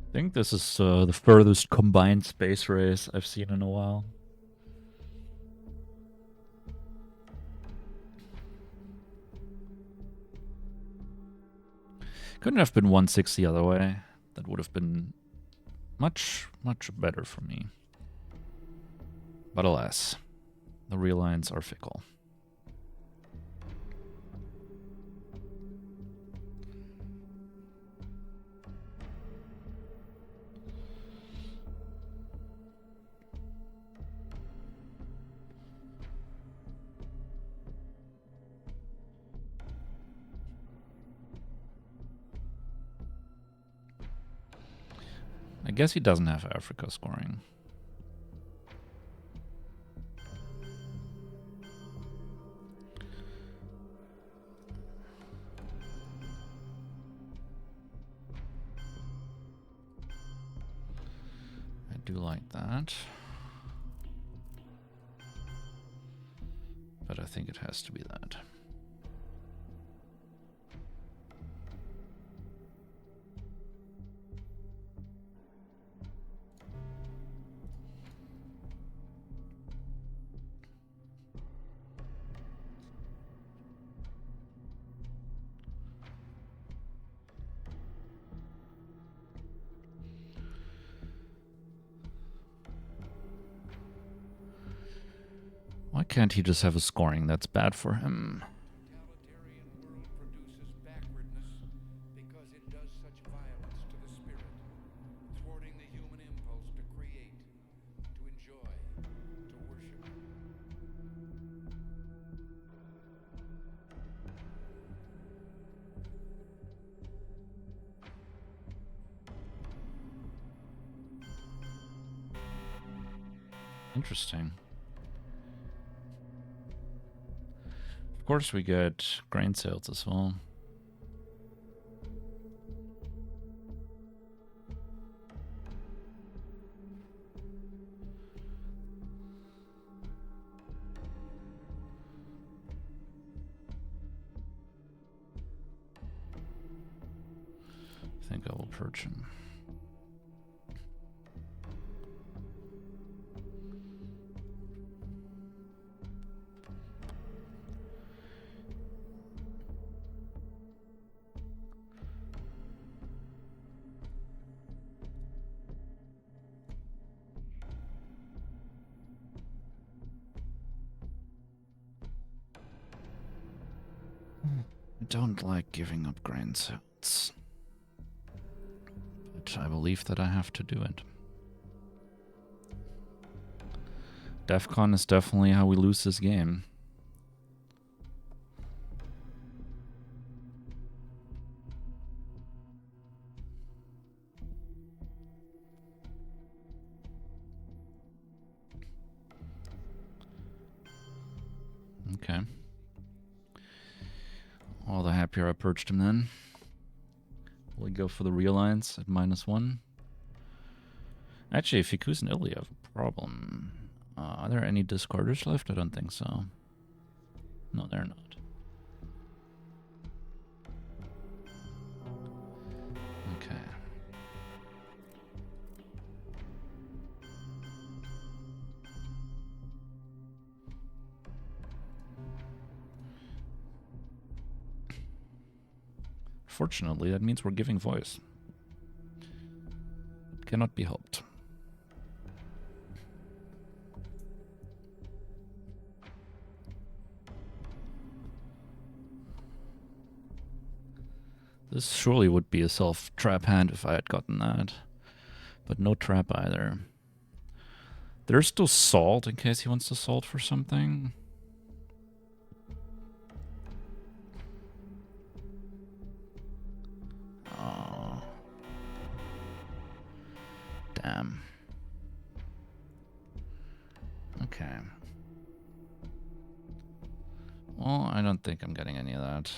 I think this is the furthest combined space race I've seen in a while. Couldn't have been 1/6 the other way. That would have been much, much better for me. But alas, the real lines are fickle. I guess he doesn't have Africa scoring. I do like that. But I think it has to be that. Why can't he just have a scoring? That's bad for him. Totalitarian world produces backwardness such violence to the spirit, thwarting the human impulse to create, to enjoy, to worship. Interesting. Of course, we get grain sales as well. I think I will purge him. I don't like giving up grain sales, but I believe that I have to do it. DEFCON is definitely how we lose this game. Okay. All the happier I purged him then. Will we go for the realigns at -1? Actually, if Fikus and Ilya have a problem. Are there any discarders left? I don't think so. No, they're not. Okay. Fortunately, that means we're giving voice. It cannot be helped. This surely would be a self-trap hand if I had gotten that. But no trap either. There's still salt in case he wants to salt for something. Oh. Damn. Okay. Well, I don't think I'm getting any of that.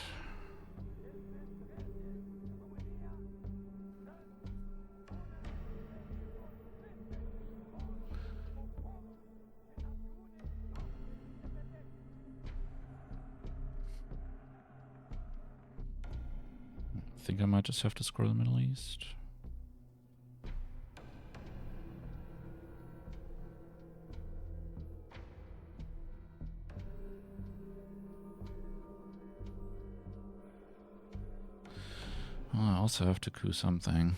I think I might just have to score the Middle East. Oh, I also have to coup something.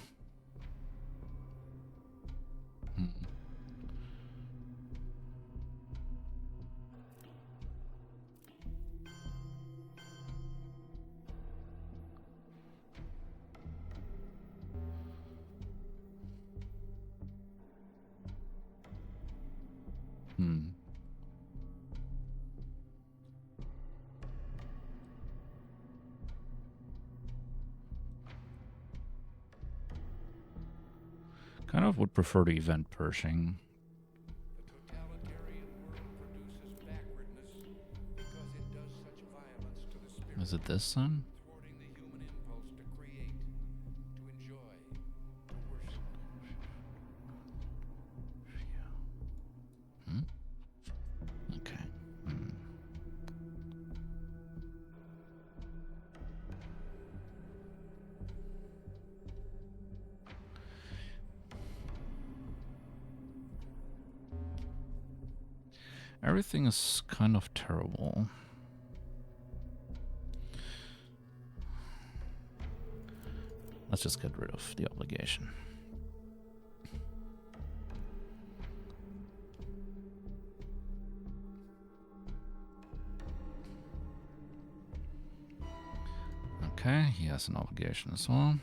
Kind of would prefer to event Pershing. The totalitarian world produces backwardness because it does such violence to the spirit. Is it this then? Thwarting the human impulse to create, to enjoy, to worship. Okay. Everything is kind of terrible. Let's just get rid of the obligation. Okay, he has an obligation as well.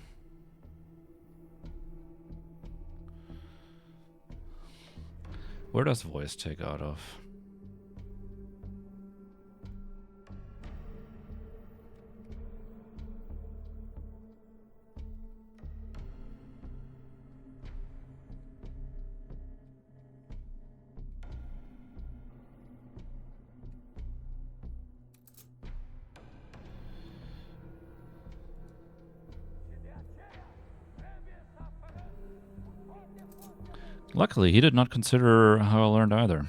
Where does voice take out of? Luckily, he did not consider how I learned either.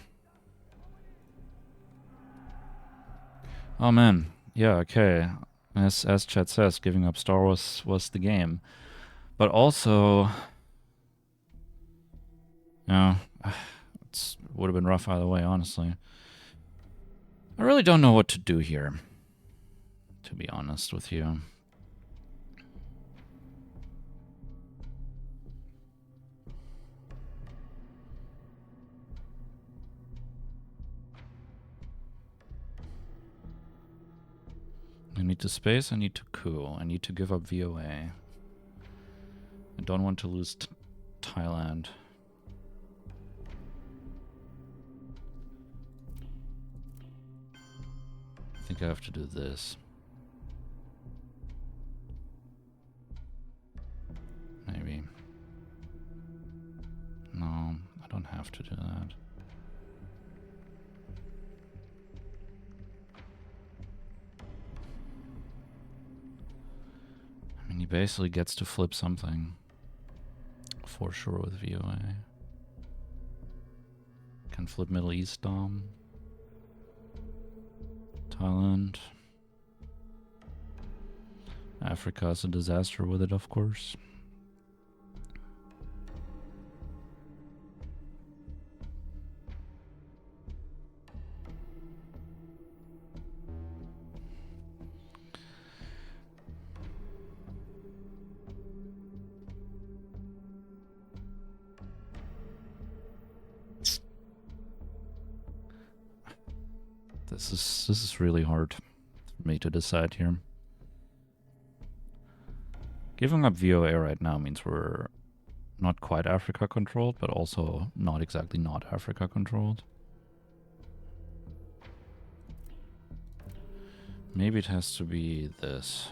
Oh man, yeah, okay. As Chat says, giving up Star Wars was the game. But also, it would have been rough either way, honestly. I really don't know what to do here, to be honest with you. I need to space, I need to coup, I need to give up VOA. I don't want to lose Thailand. I think I have to do this. Maybe. No, I don't have to do that. I mean, he basically gets to flip something. For sure with VOA. Can flip Middle East Dom. Thailand. Africa is a disaster with it, of course. This is really hard for me to decide here. Giving up VOA right now means we're not quite Africa controlled, but also not exactly not Africa controlled. Maybe it has to be this.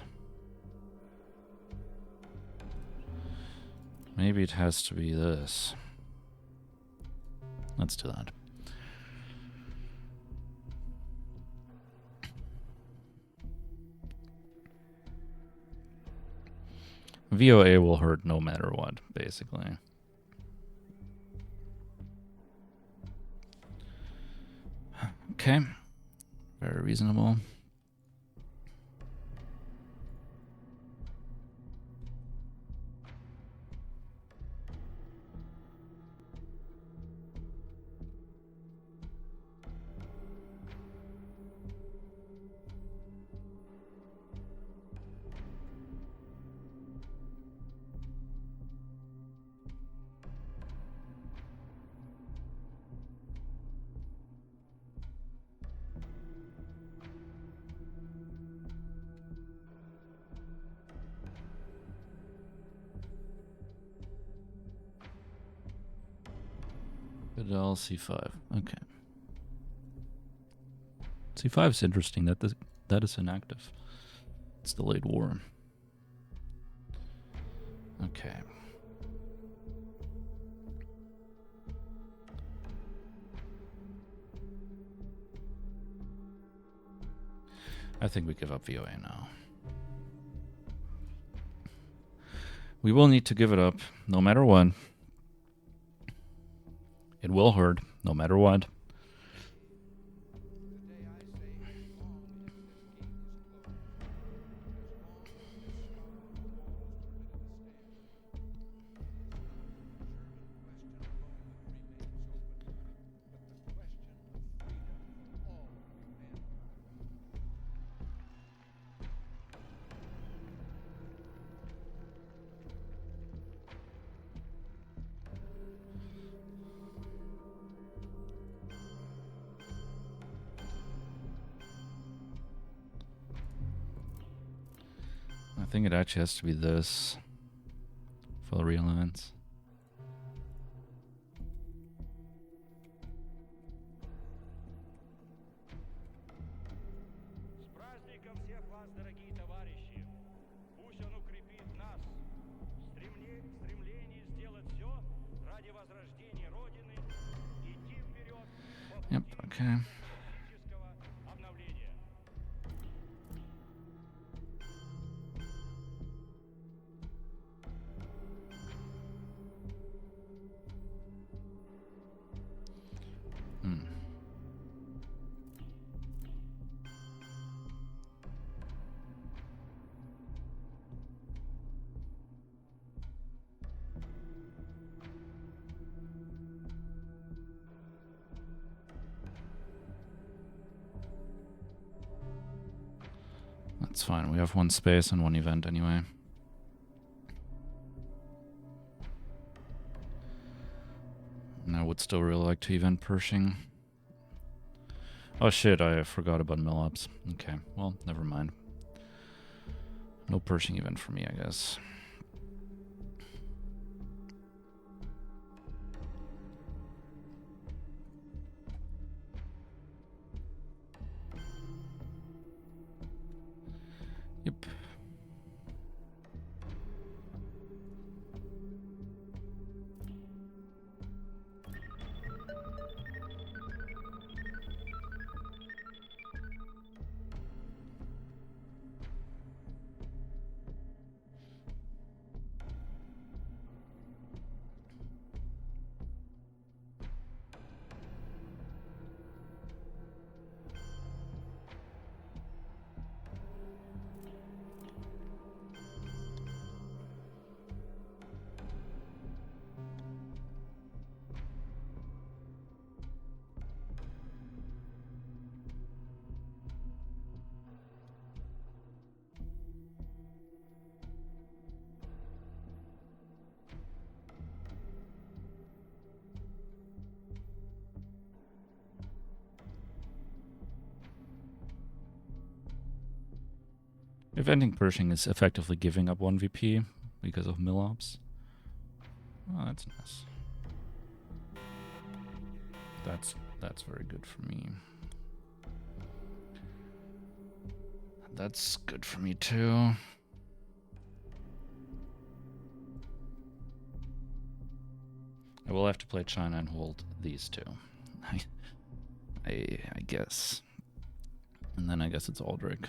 Maybe it has to be this. Let's do that. VOA will hurt no matter what, basically. Okay. Very reasonable. Fidel C5. Okay. C5 is interesting. That is inactive. It's delayed war. Okay. I think we give up VOA now. We will need to give it up, no matter what. It will hurt, no matter what. I think it actually has to be this for the realignments. Okay. Hmm. That's fine. We have one space and one event anyway. And I would still really like to event Pershing. Oh shit, I forgot about mill-ups. Okay, well, never mind. No Pershing event for me, I guess. Yep. Eventing Pershing is effectively giving up 1 VP because of mill-ups. Oh, that's nice. That's very good for me. That's good for me too. I will have to play China and hold these two. I guess. And then I guess it's Aldrich.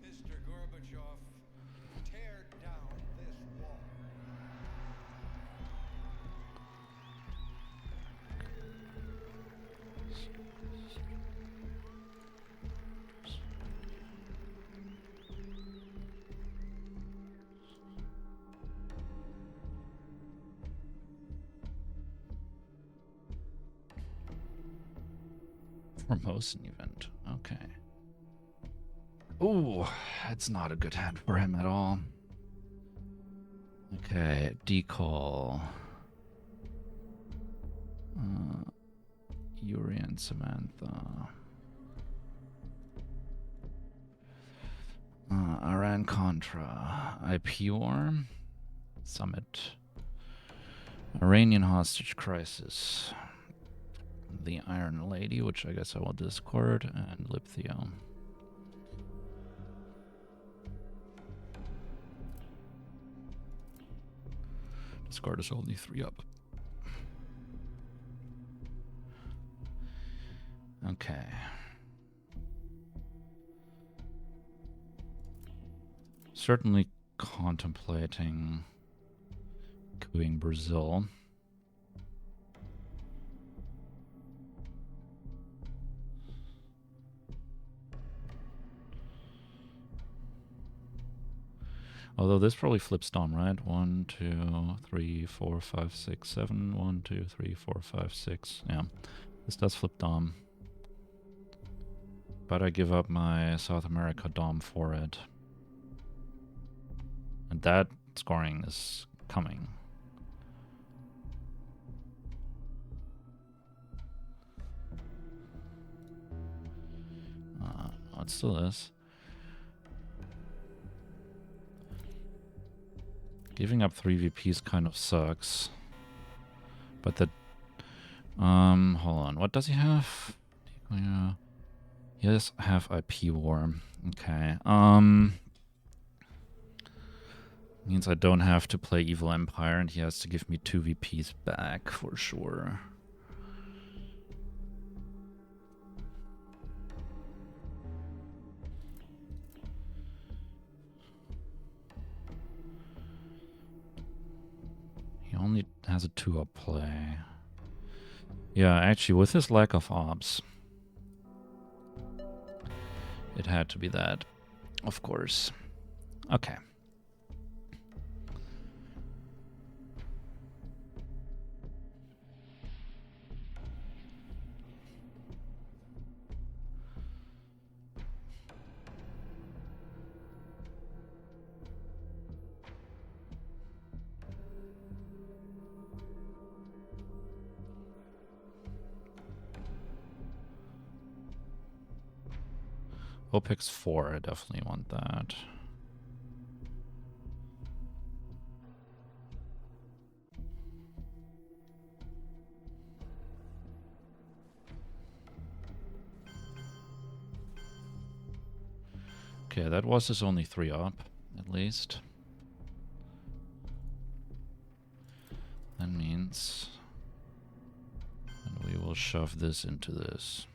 Mr. Gorbachev, tear down this wall. Formosan event. Okay. Ooh, that's not a good hand for him at all. Okay, decall. Yuri and Samantha. Iran Contra. IP war. Summit. Iranian hostage crisis. The Iron Lady, which I guess I will discard, and Liptheo. Discard is only 3 up. Okay. Certainly contemplating coupping Brazil. Although this probably flips Dom, right? 1, 2, 3, 4, 5, 6, 7. 1, 2, 3, 4, 5, 6. Yeah. This does flip Dom. But I give up my South America Dom for it. And that scoring is coming. It still is. Giving up 3 VPs kind of sucks. But the... hold on. What does he have? Yeah. Yes, have IP war. Okay. Means I don't have to play Evil Empire, and he has to give me 2 VPs back for sure. He only has a 2-up play. Yeah, actually, with his lack of ops, it had to be that, of course. Okay. OPEX 4, I definitely want that. Okay, that was his only 3-up, at least. That means... And we will shove this into this.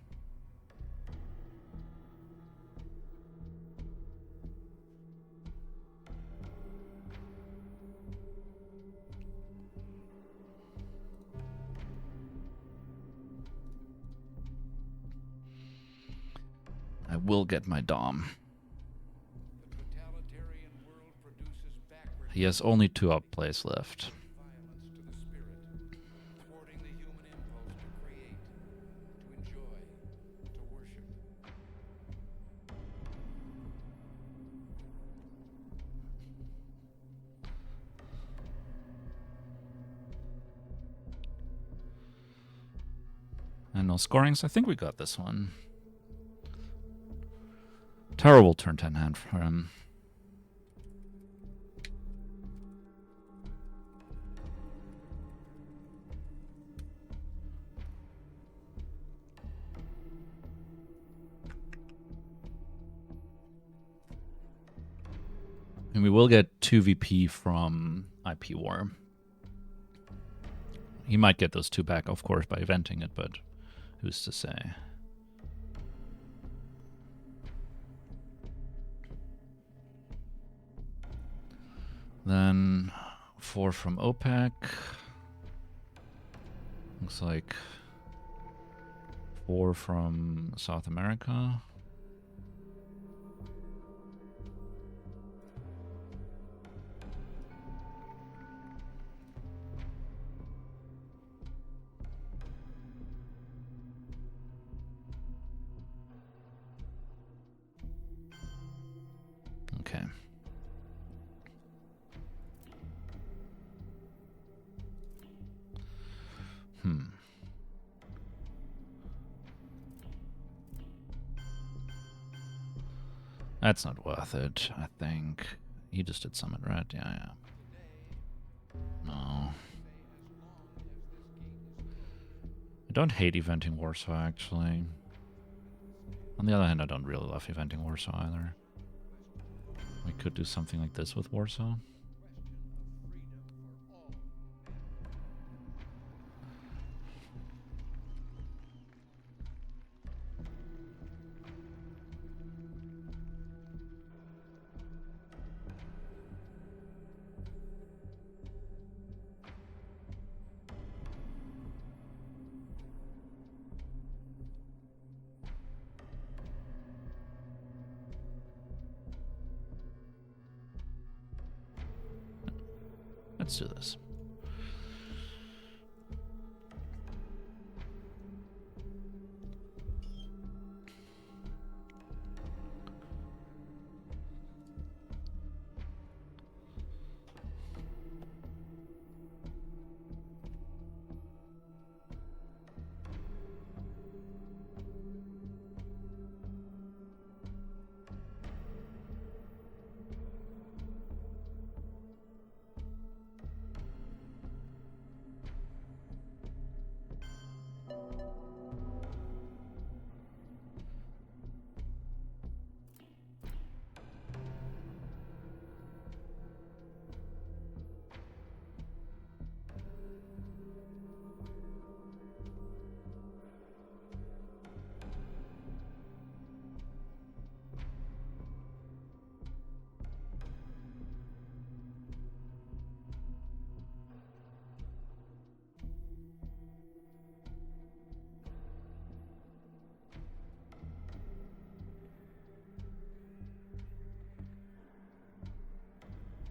I will get my Dom. The totalitarian world produces backward He has only 2-up plays left. violence to the spirit, thwarting the human impulse to create, to enjoy, to worship. And no scorings. I think we got this one. Terrible turn 10 hand for him. And we will get 2 VP from IP War. He might get those 2 back, of course, by eventing it, but who's to say? Then 4 from OPEC. Looks like 4 from South America. Okay. That's not worth it, I think. You just did summon, right? Yeah. No. I don't hate eventing Warsaw, actually. On the other hand, I don't really love eventing Warsaw either. We could do something like this with Warsaw. Let's do this.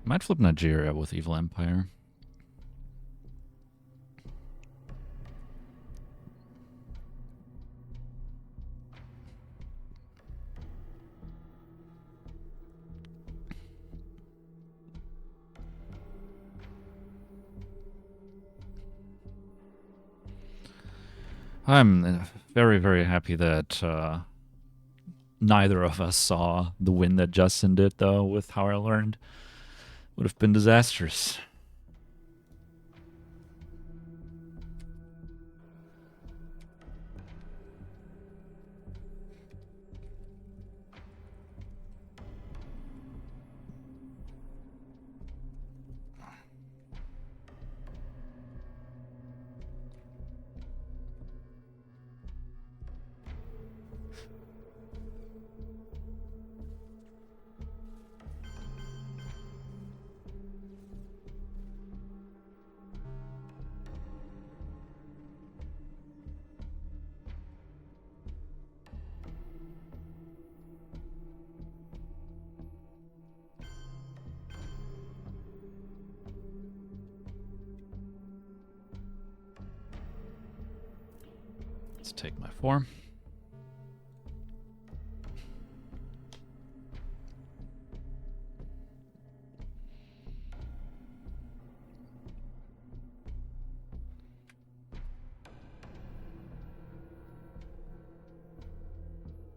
Might flip Nigeria with Evil Empire. I'm very, very happy that neither of us saw the win that Justin did, though, with How I Learned. Would have been disastrous. Let's take my 4.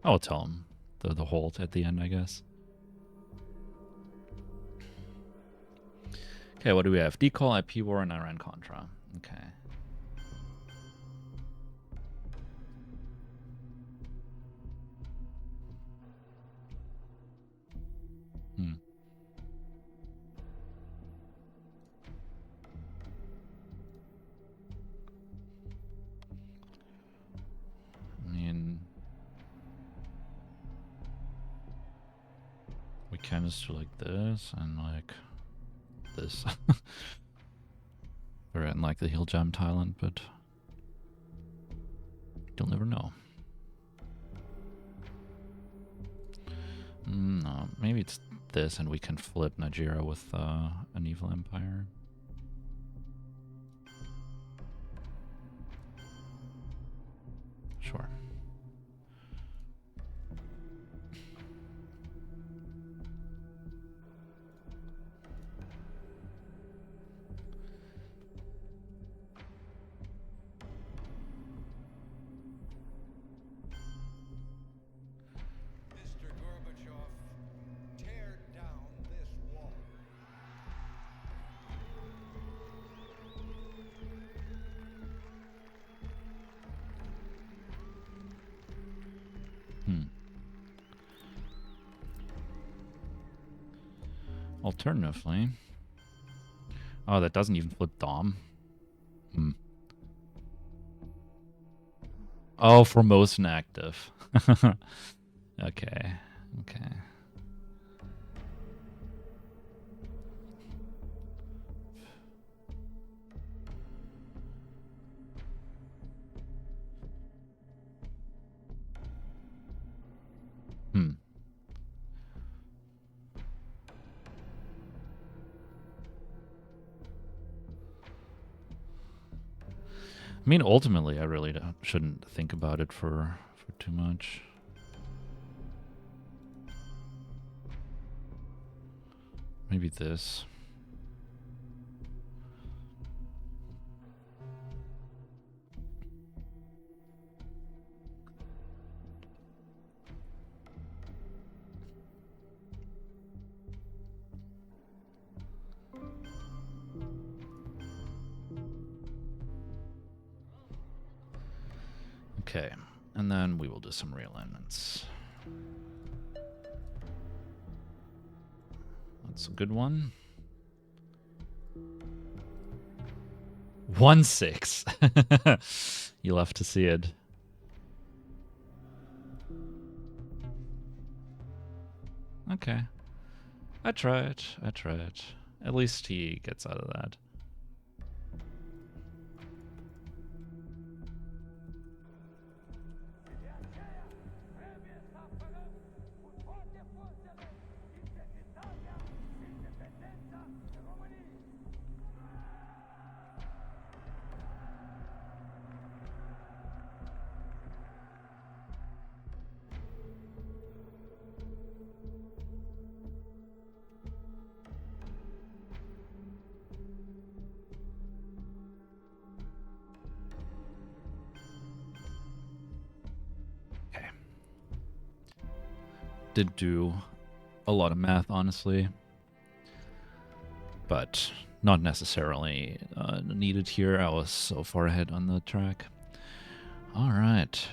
I'll tell him the hold at the end, I guess. Okay, what do we have? Decall, IP war, and Iran Contra. Okay. I mean, we can just do like this and like this. We're in like the Hill Jam Thailand, but you'll never know. No, maybe it's this and we can flip Nigeria with an Evil Empire. Sure. Mr. Gorbachev, tear down this wall. Alternatively, oh, that doesn't even flip Dom. Oh, Formosan active. Okay. Okay. I mean, ultimately, I really shouldn't think about it for too much. Maybe this. Okay, and then we will do some realignments. That's a good one. 1-6. You'll have to see it. Okay. I tried. I tried. At least he gets out of that. did do a lot of math, honestly, but not necessarily needed here. I was so far ahead on the track. All right.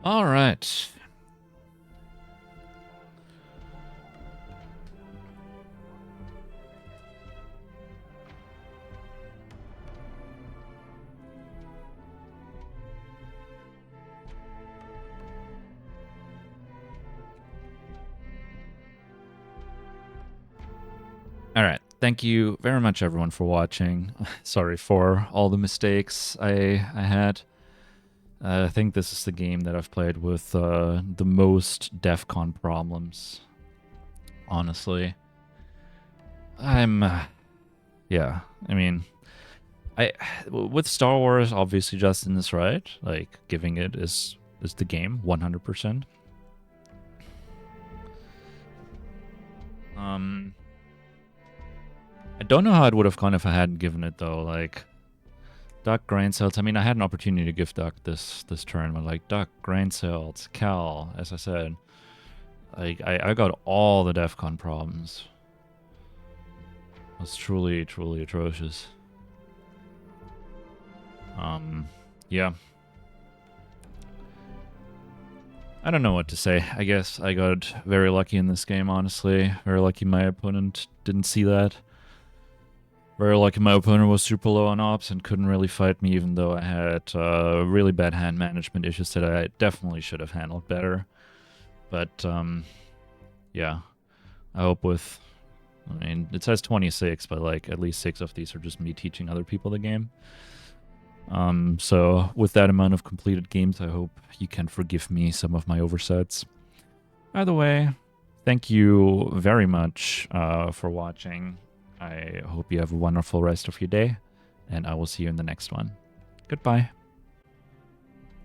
All right. All right. Thank you very much, everyone, for watching. Sorry for all the mistakes I had. I think this is the game that I've played with the most DEF CON problems. Honestly, yeah. I mean, with Star Wars, obviously Justin is right. Like, giving it is the game 100%. I don't know how it would have gone if I hadn't given it though. Like, Duck, Grain Cells. I mean, I had an opportunity to give Duck this turn, but like Duck, Grain Cells, Cal, as I said, like I got all the DEF CON problems. It was truly, truly atrocious. Yeah. I don't know what to say. I guess I got very lucky in this game, honestly. Very lucky my opponent didn't see that. Very lucky my opponent was super low on ops and couldn't really fight me, even though I had really bad hand management issues that I definitely should have handled better. But, yeah. I hope with... I mean, it says 26, but like at least 6 of these are just me teaching other people the game. So with that amount of completed games, I hope you can forgive me some of my oversights. Either way, thank you very much for watching. I hope you have a wonderful rest of your day, and I will see you in the next one. Goodbye.